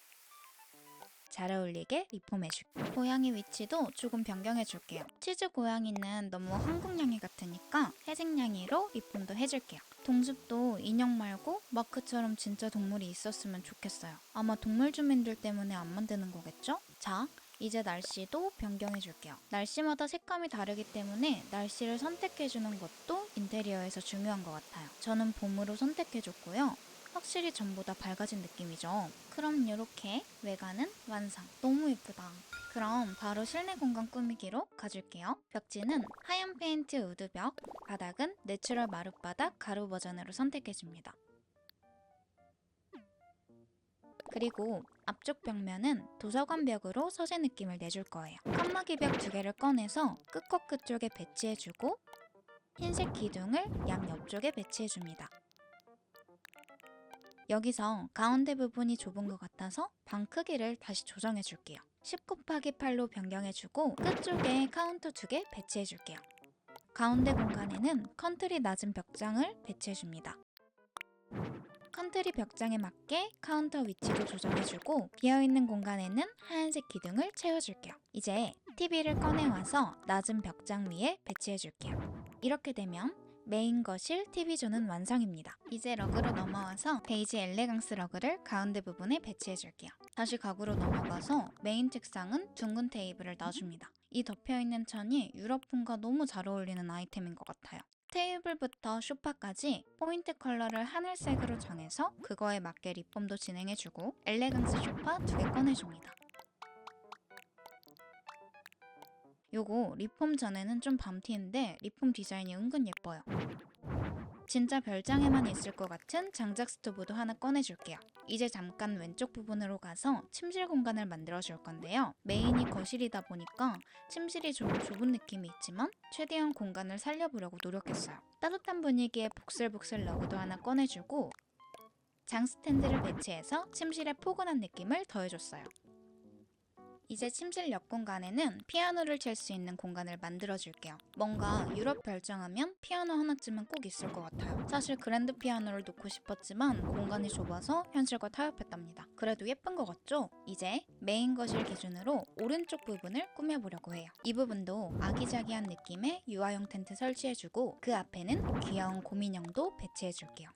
잘 어울리게 리폼해줄게요. 고양이 위치도 조금 변경해줄게요. 치즈 고양이는 너무 한국냥이 같으니까 해색냥이로 리폼도 해줄게요. 동숲도 인형 말고 마크처럼 진짜 동물이 있었으면 좋겠어요. 아마 동물 주민들 때문에 안 만드는 거겠죠? 자, 이제 날씨도 변경해줄게요. 날씨마다 색감이 다르기 때문에 날씨를 선택해주는 것도 인테리어에서 중요한 것 같아요. 저는 봄으로 선택해줬고요. 확실히 전보다 밝아진 느낌이죠. 그럼 이렇게 외관은 완성. 너무 예쁘다. 그럼 바로 실내 공간 꾸미기로 가줄게요. 벽지는 하얀 페인트 우드벽, 바닥은 내추럴 마룻바닥 가루 버전으로 선택해줍니다. 그리고 앞쪽 벽면은 도서관 벽으로 서재 느낌을 내줄 거예요. 칸막이 벽 2개를 꺼내서 끝과 끝쪽에 배치해주고 흰색 기둥을 양 옆쪽에 배치해줍니다. 여기서 가운데 부분이 좁은 것 같아서 방 크기를 다시 조정해줄게요. 10 곱하기 8로 변경해주고 끝쪽에 카운터 2개 배치해줄게요. 가운데 공간에는 컨트리 낮은 벽장을 배치해줍니다. 컨트리 벽장에 맞게 카운터 위치도 조정해주고 비어있는 공간에는 하얀색 기둥을 채워줄게요. 이제 TV를 꺼내와서 낮은 벽장 위에 배치해줄게요. 이렇게 되면 메인 거실 TV존은 완성입니다. 이제 러그로 넘어와서 베이지 엘레강스 러그를 가운데 부분에 배치해줄게요. 다시 가구로 넘어가서 메인 책상은 둥근 테이블을 놔줍니다. 이 덮여있는 천이 유럽풍과 너무 잘 어울리는 아이템인 것 같아요. 테이블부터 소파까지 포인트 컬러를 하늘색으로 정해서 그거에 맞게 립폼도 진행해주고 엘레강스 소파 2개 꺼내줍니다. 요거 립폼 전에는 좀 밤티인데 립폼 디자인이 은근 예뻐요. 진짜 별장에만 있을 것 같은 장작 스토브도 하나 꺼내줄게요. 이제 잠깐 왼쪽 부분으로 가서 침실 공간을 만들어줄 건데요. 메인이 거실이다 보니까 침실이 좀 좁은 느낌이 있지만 최대한 공간을 살려보려고 노력했어요. 따뜻한 분위기에 복슬복슬 러그도 하나 꺼내주고 장 스탠드를 배치해서 침실에 포근한 느낌을 더해줬어요. 이제 침실 옆 공간에는 피아노를 칠 수 있는 공간을 만들어줄게요. 뭔가 유럽 별장하면 피아노 하나쯤은 꼭 있을 것 같아요. 사실 그랜드 피아노를 놓고 싶었지만 공간이 좁아서 현실과 타협했답니다. 그래도 예쁜 것 같죠? 이제 메인 거실 기준으로 오른쪽 부분을 꾸며보려고 해요. 이 부분도 아기자기한 느낌의 유아용 텐트 설치해주고 그 앞에는 귀여운 곰인형도 배치해줄게요.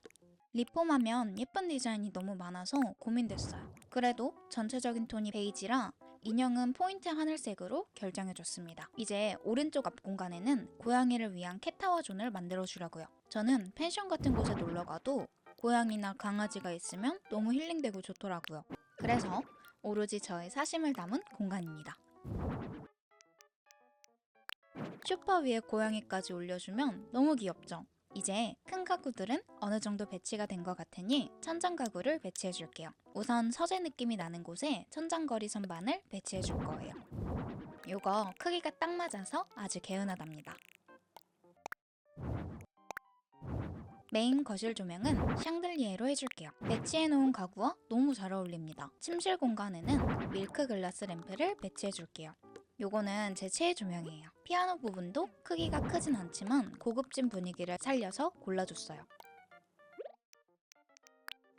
리폼하면 예쁜 디자인이 너무 많아서 고민됐어요. 그래도 전체적인 톤이 베이지라 인형은 포인트 하늘색으로 결정해줬습니다. 이제 오른쪽 앞 공간에는 고양이를 위한 캣타워 존을 만들어주려고요. 저는 펜션 같은 곳에 놀러가도 고양이나 강아지가 있으면 너무 힐링되고 좋더라고요. 그래서 오로지 저의 사심을 담은 공간입니다. 소파 위에 고양이까지 올려주면 너무 귀엽죠? 이제 큰 가구들은 어느 정도 배치가 된 것 같으니 천장 가구를 배치해 줄게요. 우선 서재 느낌이 나는 곳에 천장거리 선반을 배치해 줄 거예요. 요거 크기가 딱 맞아서 아주 개운하답니다. 메인 거실 조명은 샹들리에로 해줄게요. 배치해 놓은 가구와 너무 잘 어울립니다. 침실 공간에는 밀크 글라스 램프를 배치해 줄게요. 요거는 제 최애 조명이에요. 피아노 부분도 크기가 크진 않지만 고급진 분위기를 살려서 골라줬어요.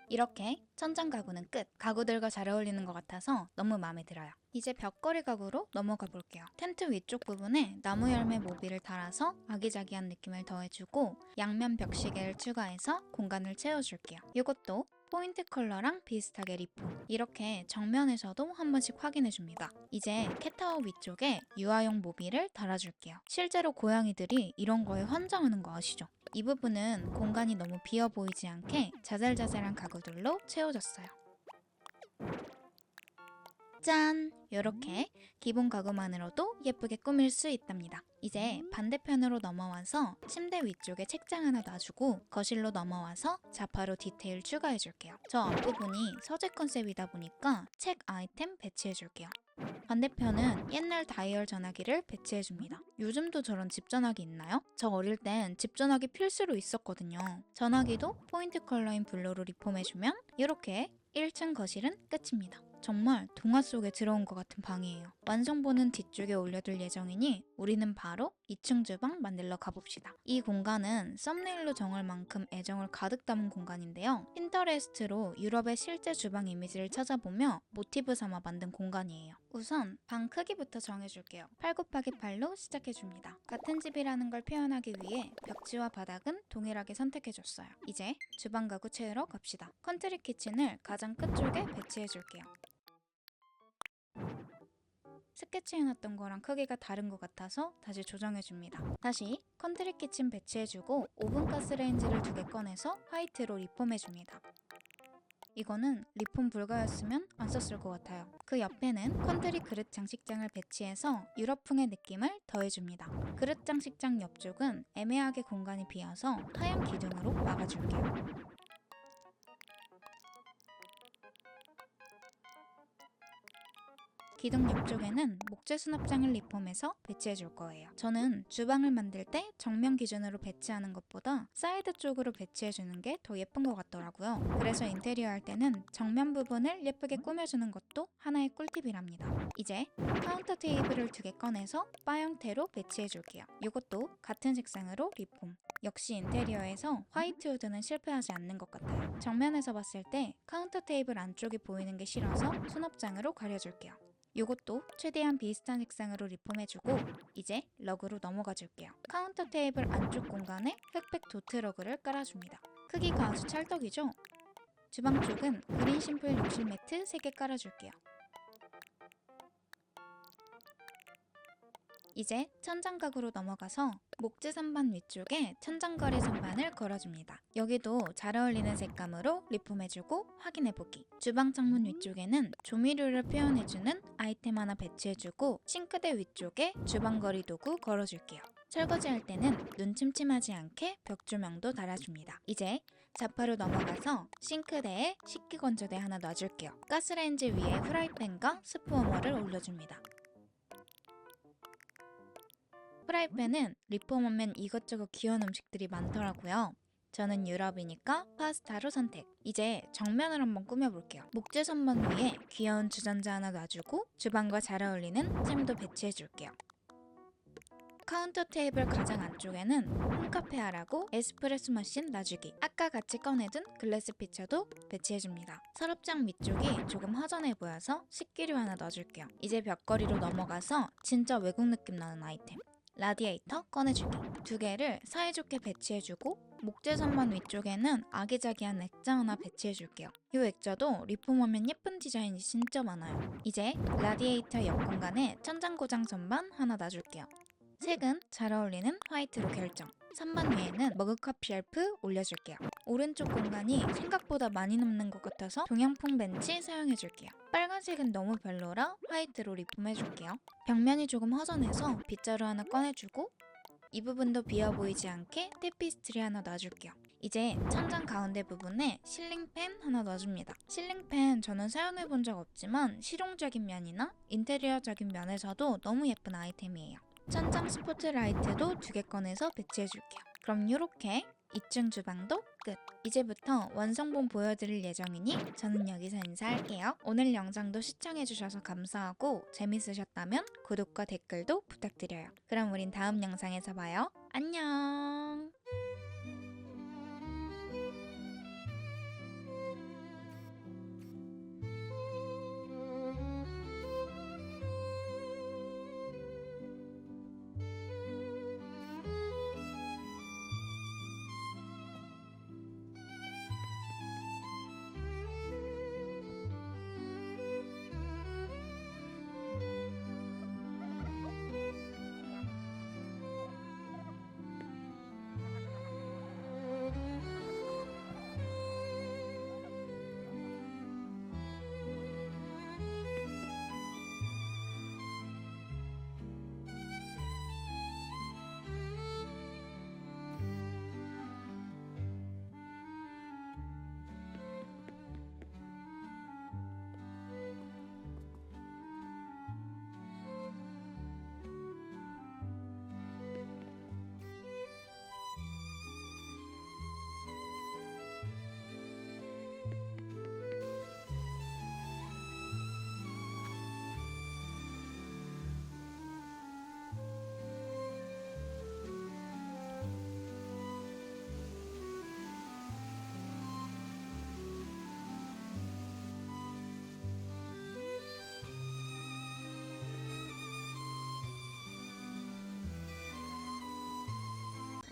이렇게 천장 가구는 끝! 가구들과 잘 어울리는 것 같아서 너무 마음에 들어요. 이제 벽걸이 가구로 넘어가 볼게요. 텐트 위쪽 부분에 나무 열매 모비를 달아서 아기자기한 느낌을 더해주고 양면 벽시계를 추가해서 공간을 채워줄게요. 이것도 포인트 컬러랑 비슷하게 리폼. 이렇게 정면에서도 한 번씩 확인해줍니다. 이제 캣타워 위쪽에 유아용 모비를 달아줄게요. 실제로 고양이들이 이런 거에 환장하는 거 아시죠? 이 부분은 공간이 너무 비어 보이지 않게 자잘자잘한 가구들로 채워졌어요. 짠! 요렇게 기본 가구만으로도 예쁘게 꾸밀 수 있답니다. 이제 반대편으로 넘어와서 침대 위쪽에 책장 하나 놔주고 거실로 넘어와서 자파로 디테일 추가해줄게요. 저 앞부분이 서재 컨셉이다 보니까 책 아이템 배치해줄게요. 반대편은 옛날 다이얼 전화기를 배치해줍니다. 요즘도 저런 집 전화기 있나요? 저 어릴 땐 집 전화기 필수로 있었거든요. 전화기도 포인트 컬러인 블루로 리폼해주면 이렇게 1층 거실은 끝입니다. 정말 동화 속에 들어온 것 같은 방이에요. 완성본은 뒤쪽에 올려둘 예정이니 우리는 바로 2층 주방 만들러 가봅시다. 이 공간은 썸네일로 정할 만큼 애정을 가득 담은 공간인데요. 핀터레스트로 유럽의 실제 주방 이미지를 찾아보며 모티브 삼아 만든 공간이에요. 우선 방 크기부터 정해줄게요. 8x8로 시작해줍니다. 같은 집이라는 걸 표현하기 위해 벽지와 바닥은 동일하게 선택해줬어요. 이제 주방 가구 채우러 갑시다. 컨트리 키친을 가장 끝쪽에 배치해줄게요. 스케치해놨던 거랑 크기가 다른 것 같아서 다시 조정해줍니다. 다시 컨트리 키친 배치해주고 오븐 가스레인지를 2개 꺼내서 화이트로 리폼해줍니다. 이거는 리폼 불가였으면 안 썼을 것 같아요. 그 옆에는 컨트리 그릇 장식장을 배치해서 유럽풍의 느낌을 더해줍니다. 그릇 장식장 옆쪽은 애매하게 공간이 비어서 하얀 기둥으로 막아줄게요. 기둥 옆쪽에는 목재 수납장을 리폼해서 배치해줄 거예요. 저는 주방을 만들 때 정면 기준으로 배치하는 것보다 사이드 쪽으로 배치해주는 게 더 예쁜 것 같더라고요. 그래서 인테리어 할 때는 정면 부분을 예쁘게 꾸며주는 것도 하나의 꿀팁이랍니다. 이제 카운터 테이블을 2개 꺼내서 바 형태로 배치해줄게요. 이것도 같은 색상으로 리폼. 역시 인테리어에서 화이트 우드는 실패하지 않는 것 같아요. 정면에서 봤을 때 카운터 테이블 안쪽이 보이는 게 싫어서 수납장으로 가려줄게요. 이것도 최대한 비슷한 색상으로 리폼해주고 이제 러그로 넘어가 줄게요. 카운터 테이블 안쪽 공간에 흑백 도트 러그를 깔아줍니다. 크기가 아주 찰떡이죠? 주방 쪽은 그린 심플 욕실 매트 3개 깔아줄게요. 이제 천장각으로 넘어가서 목재 선반 위쪽에 천장거리 선반을 걸어줍니다. 여기도 잘 어울리는 색감으로 리폼해주고 확인해보기. 주방 창문 위쪽에는 조미료를 표현해주는 아이템 하나 배치해주고 싱크대 위쪽에 주방거리 도구 걸어줄게요. 설거지할 때는 눈 침침하지 않게 벽조명도 달아줍니다. 이제 자파로 넘어가서 싱크대에 식기건조대 하나 놔줄게요. 가스레인지 위에 프라이팬과 스프워머를 올려줍니다. 프라이팬은 리폼하면 이것저것 귀여운 음식들이 많더라고요. 저는 유럽이니까 파스타로 선택. 이제 정면을 한번 꾸며볼게요. 목재 선반 위에 귀여운 주전자 하나 놔주고 주방과 잘 어울리는 잼도 배치해줄게요. 카운터 테이블 가장 안쪽에는 홈카페하라고 에스프레소 머신 놔주기. 아까 같이 꺼내둔 글래스 피처도 배치해줍니다. 서랍장 밑쪽이 조금 허전해 보여서 식기류 하나 넣어줄게요. 이제 벽걸이로 넘어가서 진짜 외국 느낌 나는 아이템. 라디에이터 꺼내주기. 두 개를 사이좋게 배치해주고 목재 선반 위쪽에는 아기자기한 액자 하나 배치해줄게요. 이 액자도 리폼하면 예쁜 디자인이 진짜 많아요. 이제 라디에이터 옆 공간에 천장 고정 선반 하나 놔줄게요. 색은 잘 어울리는 화이트로 결정. 선반 위에는 머그컵 쉘프 올려줄게요. 오른쪽 공간이 생각보다 많이 남는 것 같아서 동양풍 벤치 사용해줄게요. 빨간색은 너무 별로라 화이트로 리폼해줄게요. 벽면이 조금 허전해서 빗자루 하나 꺼내주고 이 부분도 비어 보이지 않게 테피스트리 하나 놔줄게요. 이제 천장 가운데 부분에 실링팬 하나 놔줍니다. 실링팬 저는 사용해본 적 없지만 실용적인 면이나 인테리어적인 면에서도 너무 예쁜 아이템이에요. 천장 스포트라이트도 2개 꺼내서 배치해줄게요. 그럼 이렇게 2층 주방도 끝! 이제부터 완성본 보여드릴 예정이니 저는 여기서 인사할게요. 오늘 영상도 시청해주셔서 감사하고 재밌으셨다면 구독과 댓글도 부탁드려요. 그럼 우린 다음 영상에서 봐요. 안녕!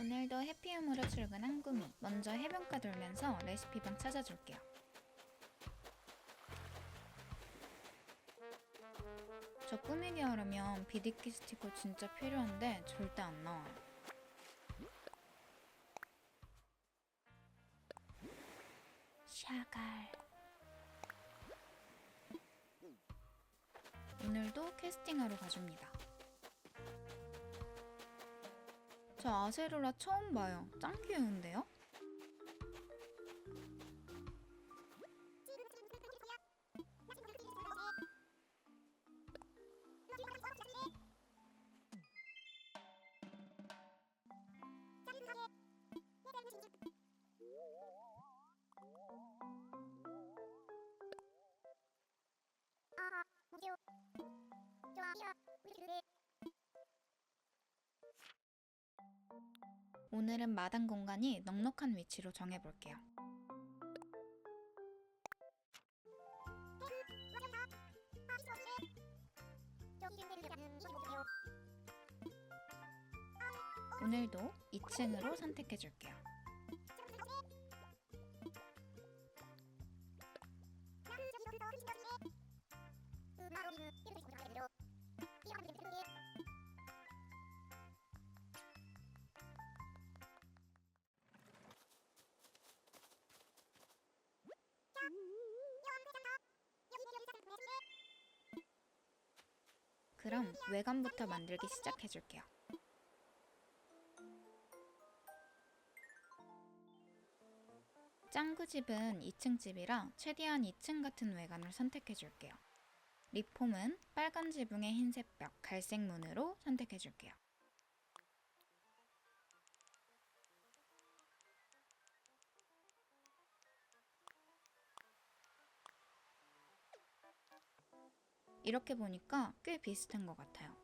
오늘도 해피움으로 출근한 꾸미. 먼저 해변가 돌면서 레시피방 찾아줄게요. 저 꾸미기 하려면 비디키 스티커 진짜 필요한데 절대 안 나와요. 샤갈. 오늘도 캐스팅하러 가줍니다. 저 아세로라 처음 봐요. 짱 귀여운데요? 오늘은 마당 공간이 넉넉한 위치로 정해볼게요. 오늘도 2층으로 선택해줄게요. 그럼 외관부터 만들기 시작해줄게요. 짱구집은 2층 집이라 최대한 2층 같은 외관을 선택해줄게요. 리폼은 빨간 지붕의 흰색 벽, 갈색 문으로 선택해줄게요. 이렇게 보니까 꽤 비슷한 것 같아요.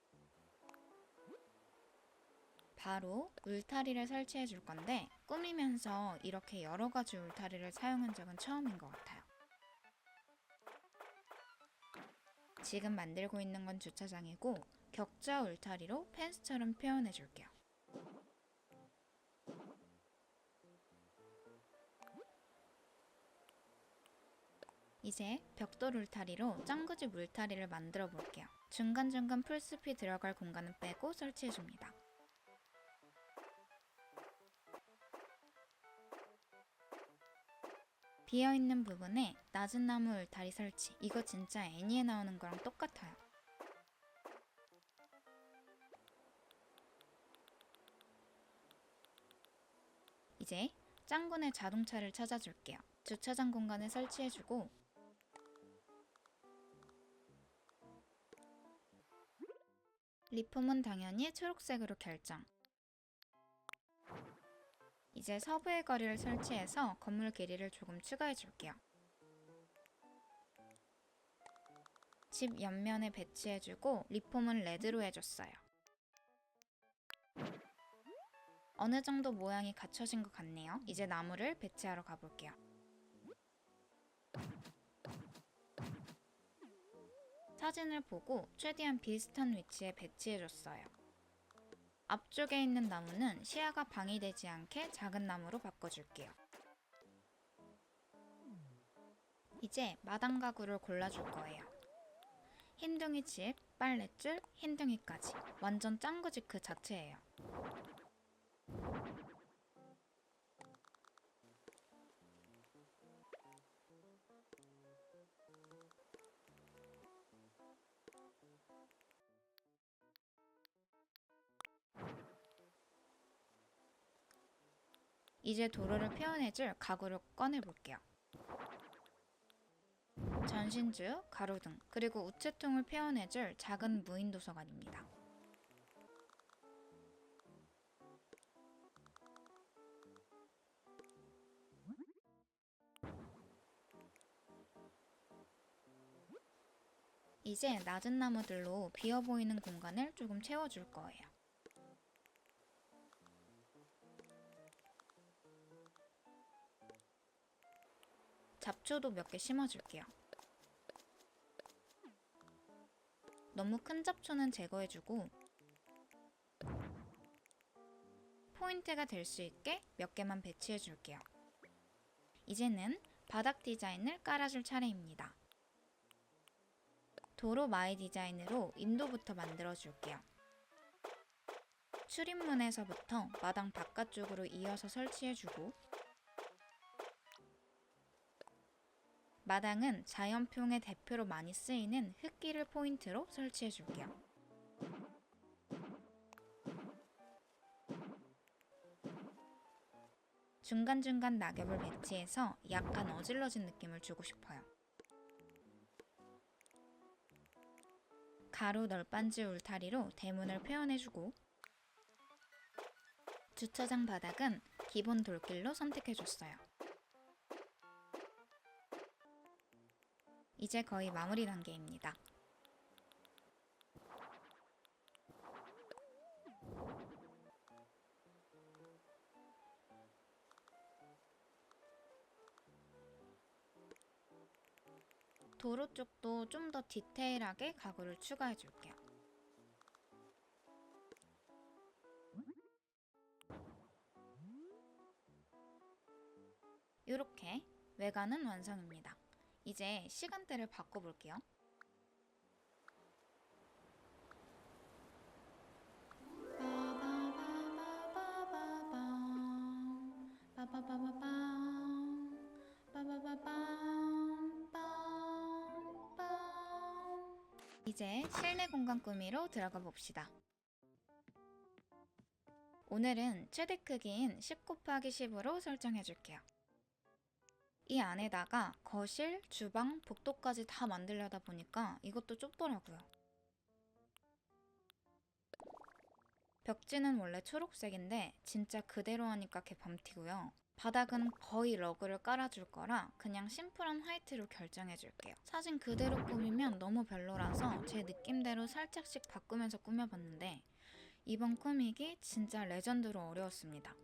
바로 울타리를 설치해 줄 건데 꾸미면서 이렇게 여러 가지 울타리를 사용한 적은 처음인 것 같아요. 지금 만들고 있는 건 주차장이고 격자 울타리로 펜스처럼 표현해 줄게요. 이제 벽돌 울타리로 짱구집 울타리를 만들어 볼게요. 중간중간 풀숲이 들어갈 공간은 빼고 설치해 줍니다. 비어있는 부분에 낮은 나무 울타리 설치. 이거 진짜 애니에 나오는 거랑 똑같아요. 이제 짱구네 자동차를 찾아줄게요. 주차장 공간에 설치해주고 리폼은 당연히 초록색으로 결정. 이제 서부의 거리를 설치해서 건물 길이를 조금 추가해줄게요. 집 옆면에 배치해주고 리폼은 레드로 해줬어요. 어느 정도 모양이 갖춰진 것 같네요. 이제 나무를 배치하러 가볼게요. 사진을 보고 최대한 비슷한 위치에 배치해줬어요. 앞쪽에 있는 나무는 시야가 방해되지 않게 작은 나무로 바꿔줄게요. 이제 마당 가구를 골라줄 거예요. 흰둥이 집, 빨랫줄, 흰둥이까지 완전 짱구집 그 자체예요. 이제 도로를 표현해줄 가구를 꺼내볼게요. 전신주, 가로등, 그리고 우체통을 표현해줄 작은 무인 도서관입니다. 이제 낮은 나무들로 비어 보이는 공간을 조금 채워줄 거예요. 잡초도 몇 개 심어줄게요. 너무 큰 잡초는 제거해주고 포인트가 될 수 있게 몇 개만 배치해줄게요. 이제는 바닥 디자인을 깔아줄 차례입니다. 도로 마이 디자인으로 인도부터 만들어줄게요. 출입문에서부터 마당 바깥쪽으로 이어서 설치해주고 마당은 자연풍의 대표로 많이 쓰이는 흙길을 포인트로 설치해줄게요. 중간중간 낙엽을 배치해서 약간 어질러진 느낌을 주고 싶어요. 가로 널빤지 울타리로 대문을 표현해주고 주차장 바닥은 기본 돌길로 선택해줬어요. 이제 거의 마무리 단계입니다. 도로 쪽도 좀 더 디테일하게 가구를 추가해 줄게요. 이렇게 외관은 완성입니다. 이제 시간대를 바꿔볼게요. 이제 실내 공간 꾸미로 들어가 봅시다. 오늘은 최대 크기인 10 곱하기 10으로 설정해 줄게요. 이 안에다가 거실, 주방, 복도까지 다 만들려다 보니까 이것도 좁더라고요. 벽지는 원래 초록색인데 진짜 그대로 하니까 개밤티고요. 바닥은 거의 러그를 깔아줄 거라 그냥 심플한 화이트로 결정해 줄게요. 사진 그대로 꾸미면 너무 별로라서 제 느낌대로 살짝씩 바꾸면서 꾸며봤는데 이번 꾸미기 진짜 레전드로 어려웠습니다.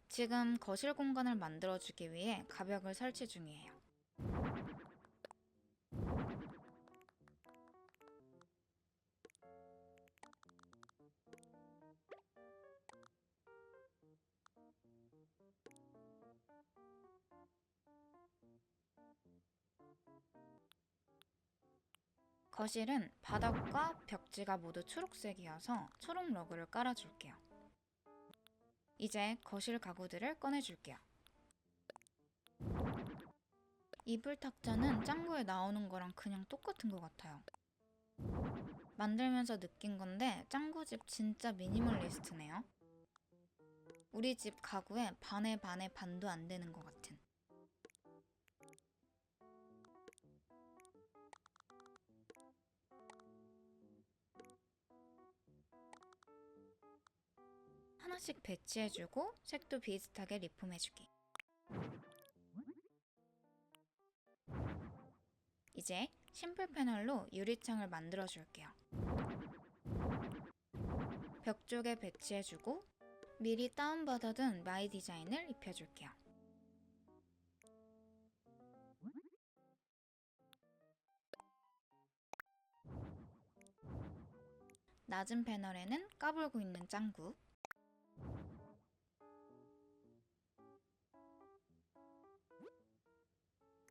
지금 거실 공간을 만들어주기 위해 가벽을 설치 중이에요. 거실은 바닥과 벽지가 모두 초록색이어서 초록 러그를 깔아줄게요. 이제 거실 가구들을 꺼내줄게요. 이불 탁자는 짱구에 나오는 거랑 그냥 똑같은 것 같아요. 만들면서 느낀 건데 짱구 집 진짜 미니멀리스트네요. 우리 집 가구에 반의 반도 안 되는 것 같은. 하나씩 배치해주고 색도 비슷하게 리폼해주기. 이제 심플 패널로 유리창을 만들어줄게요. 벽 쪽에 배치해주고 미리 다운받아둔 마이 디자인을 입혀줄게요. 낮은 패널에는 까불고 있는 짱구,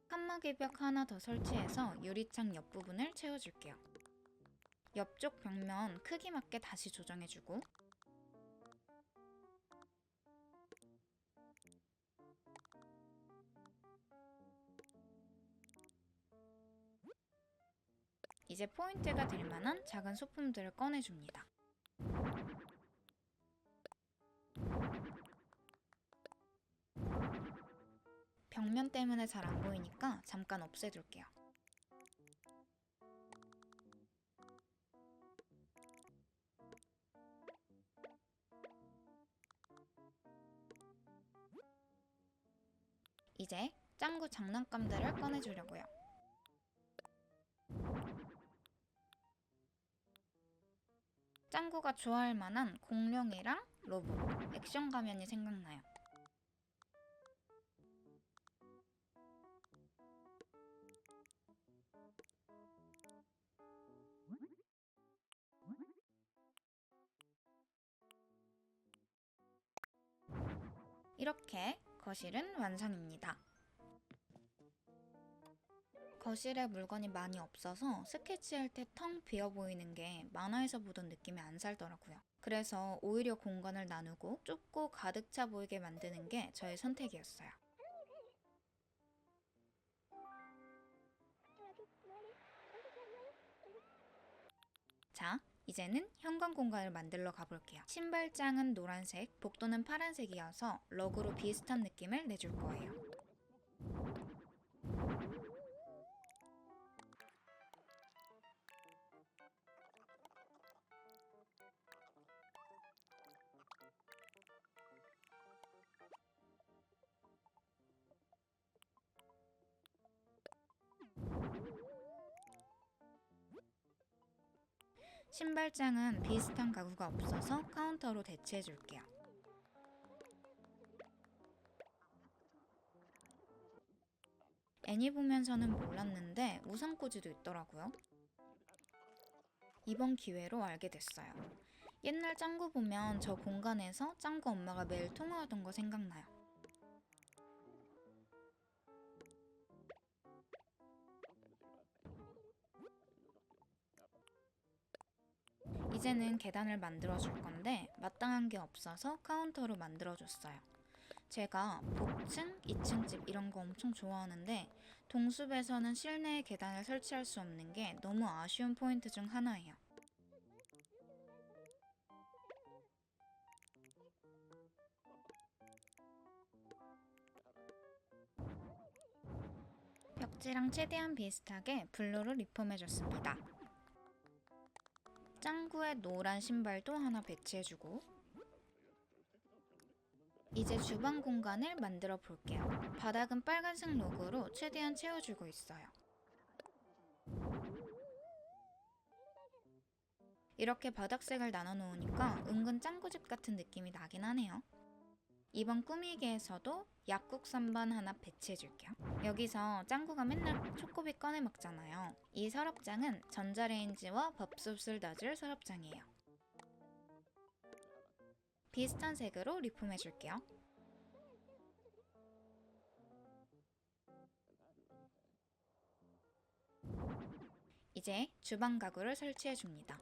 칸막이 벽 하나 더 설치해서 유리창 옆부분을 채워줄게요. 옆쪽 벽면 크기 맞게 다시 조정해주고 이제 포인트가 될 만한 작은 소품들을 꺼내줍니다. 벽면 때문에 잘 안 보이니까 잠깐 없애둘게요. 이제 짱구 장난감들을 꺼내주려고요. 짱구가 좋아할 만한 공룡이랑 로봇, 액션 가면이 생각나요. 이렇게 거실은 완성입니다. 거실에 물건이 많이 없어서 스케치할 때 텅 비어 보이는 게 만화에서 보던 느낌이 안 살더라고요. 그래서 오히려 공간을 나누고 좁고 가득 차 보이게 만드는 게 저의 선택이었어요. 자, 이제는 현관 공간을 만들러 가볼게요. 신발장은 노란색, 복도는 파란색이어서 러그로 비슷한 느낌을 내줄 거예요. 신발장은 비슷한 가구가 없어서 카운터로 대체해줄게요. 애니 보면서는 몰랐는데 우산꽂이도 있더라고요. 이번 기회로 알게 됐어요. 옛날 짱구 보면 저 공간에서 짱구 엄마가 매일 통화하던 거 생각나요. 이제는 계단을 만들어 줄 건데 마땅한 게 없어서 카운터로 만들어 줬어요. 제가 복층, 2층 집 이런 거 엄청 좋아하는데 동숲에서는 실내에 계단을 설치할 수 없는 게 너무 아쉬운 포인트 중 하나예요. 벽지랑 최대한 비슷하게 블루로 리폼해줬습니다. 짱구의 노란 신발도 하나 배치해주고 이제 주방 공간을 만들어 볼게요. 바닥은 빨간색 로고로 최대한 채워주고 있어요. 이렇게 바닥색을 나눠 놓으니까 은근 짱구집 같은 느낌이 나긴 하네요. 이번 꾸미기에서도 약국 선반 하나 배치해줄게요. 여기서 짱구가 맨날 초코비 꺼내 먹잖아요. 이 서랍장은 전자레인지와 밥솥을 놔줄 서랍장이에요. 비슷한 색으로 리폼해줄게요. 이제 주방 가구를 설치해줍니다.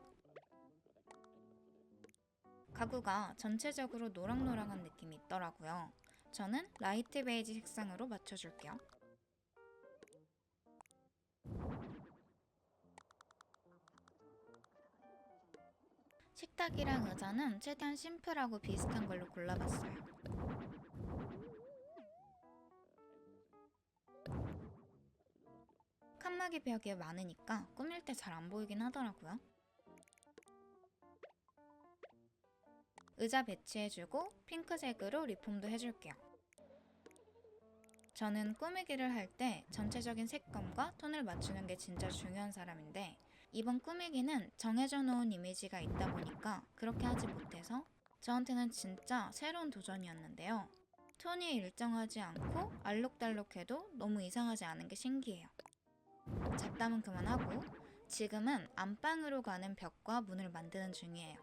가구가 전체적으로 노랑노랑한 느낌이 있더라고요. 저는 라이트 베이지 색상으로 맞춰줄게요. 식탁이랑 의자는 최대한 심플하고 비슷한 걸로 골라봤어요. 칸막이 벽이 많으니까 꾸밀 때 잘 안 보이긴 하더라고요. 의자 배치해주고 핑크색으로 리폼도 해줄게요. 저는 꾸미기를 할 때 전체적인 색감과 톤을 맞추는 게 진짜 중요한 사람인데 이번 꾸미기는 정해져 놓은 이미지가 있다 보니까 그렇게 하지 못해서 저한테는 진짜 새로운 도전이었는데요. 톤이 일정하지 않고 알록달록해도 너무 이상하지 않은 게 신기해요. 잡담은 그만하고 지금은 안방으로 가는 벽과 문을 만드는 중이에요.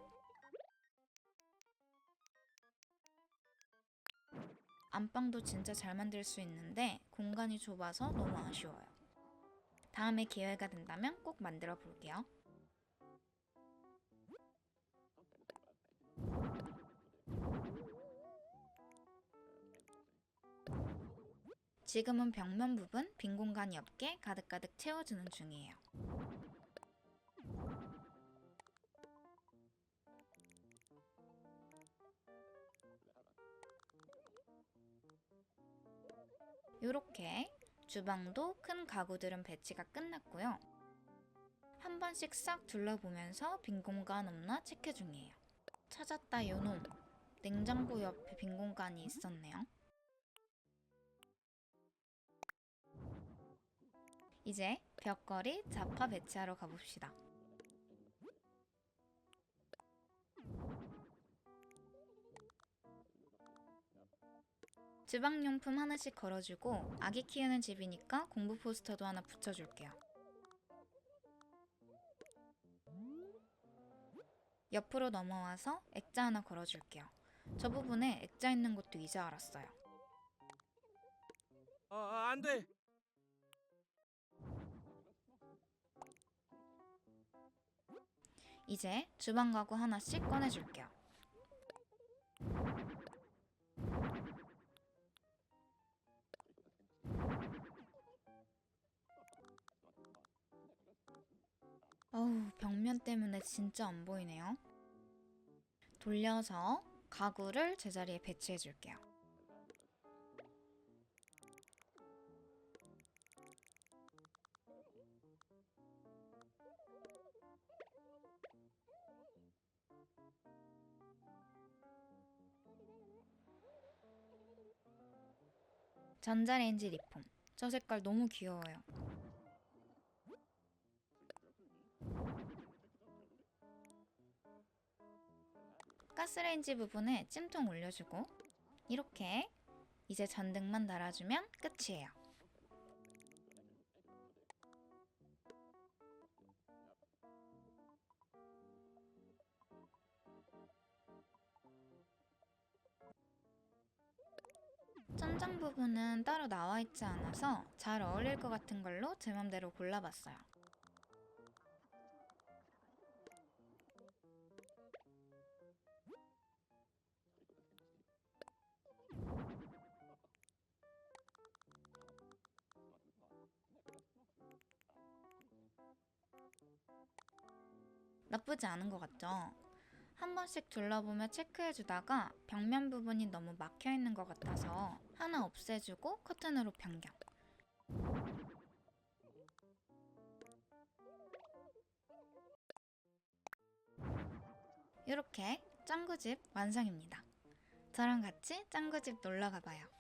안방도 진짜 잘 만들 수 있는데 공간이 좁아서 너무 아쉬워요. 다음에 기회가 된다면 꼭 만들어 볼게요. 지금은 벽면 부분 빈 공간이 없게 가득가득 채워주는 중이에요. 요렇게 주방도 큰 가구들은 배치가 끝났고요. 한 번씩 싹 둘러보면서 빈 공간 없나 체크 중이에요. 찾았다 요놈. 냉장고 옆에 빈 공간이 있었네요. 이제 벽걸이 자파 배치하러 가봅시다. 주방용품 하나씩 걸어주고 아기 키우는 집이니까 공부 포스터도 하나 붙여줄게요. 옆으로 넘어와서 액자 하나 걸어줄게요. 저 부분에 액자 있는 것도 이제 알았어요. 안 돼. 이제 주방 가구 하나씩 꺼내줄게요. 어우, 벽면 때문에 진짜 안 보이네요. 돌려서 가구를 제자리에 배치해줄게요. 전자레인지 리폼. 저 색깔 너무 귀여워요. 가스레인지 부분에 찜통 올려주고 이렇게 이제 전등만 달아주면 끝이에요. 천장 부분은 따로 나와 있지 않아서 잘 어울릴 것 같은 걸로 제 맘대로 골라봤어요. 나쁘지 않은 것 같죠? 한 번씩 둘러보며 체크해주다가 벽면 부분이 너무 막혀있는 것 같아서 하나 없애주고 커튼으로 변경. 이렇게 짱구집 완성입니다. 저랑 같이 짱구집 놀러 가봐요.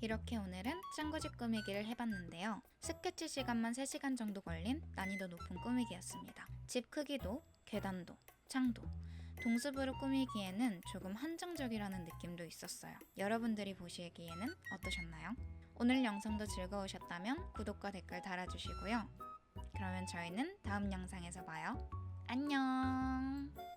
이렇게 오늘은 짱구집 꾸미기를 해봤는데요. 스케치 시간만 3시간 정도 걸린 난이도 높은 꾸미기였습니다. 집 크기도, 계단도, 창도 동숲으로 꾸미기에는 조금 한정적이라는 느낌도 있었어요. 여러분들이 보시기에는 어떠셨나요? 오늘 영상도 즐거우셨다면 구독과 댓글 달아주시고요. 그러면 저희는 다음 영상에서 봐요. 안녕!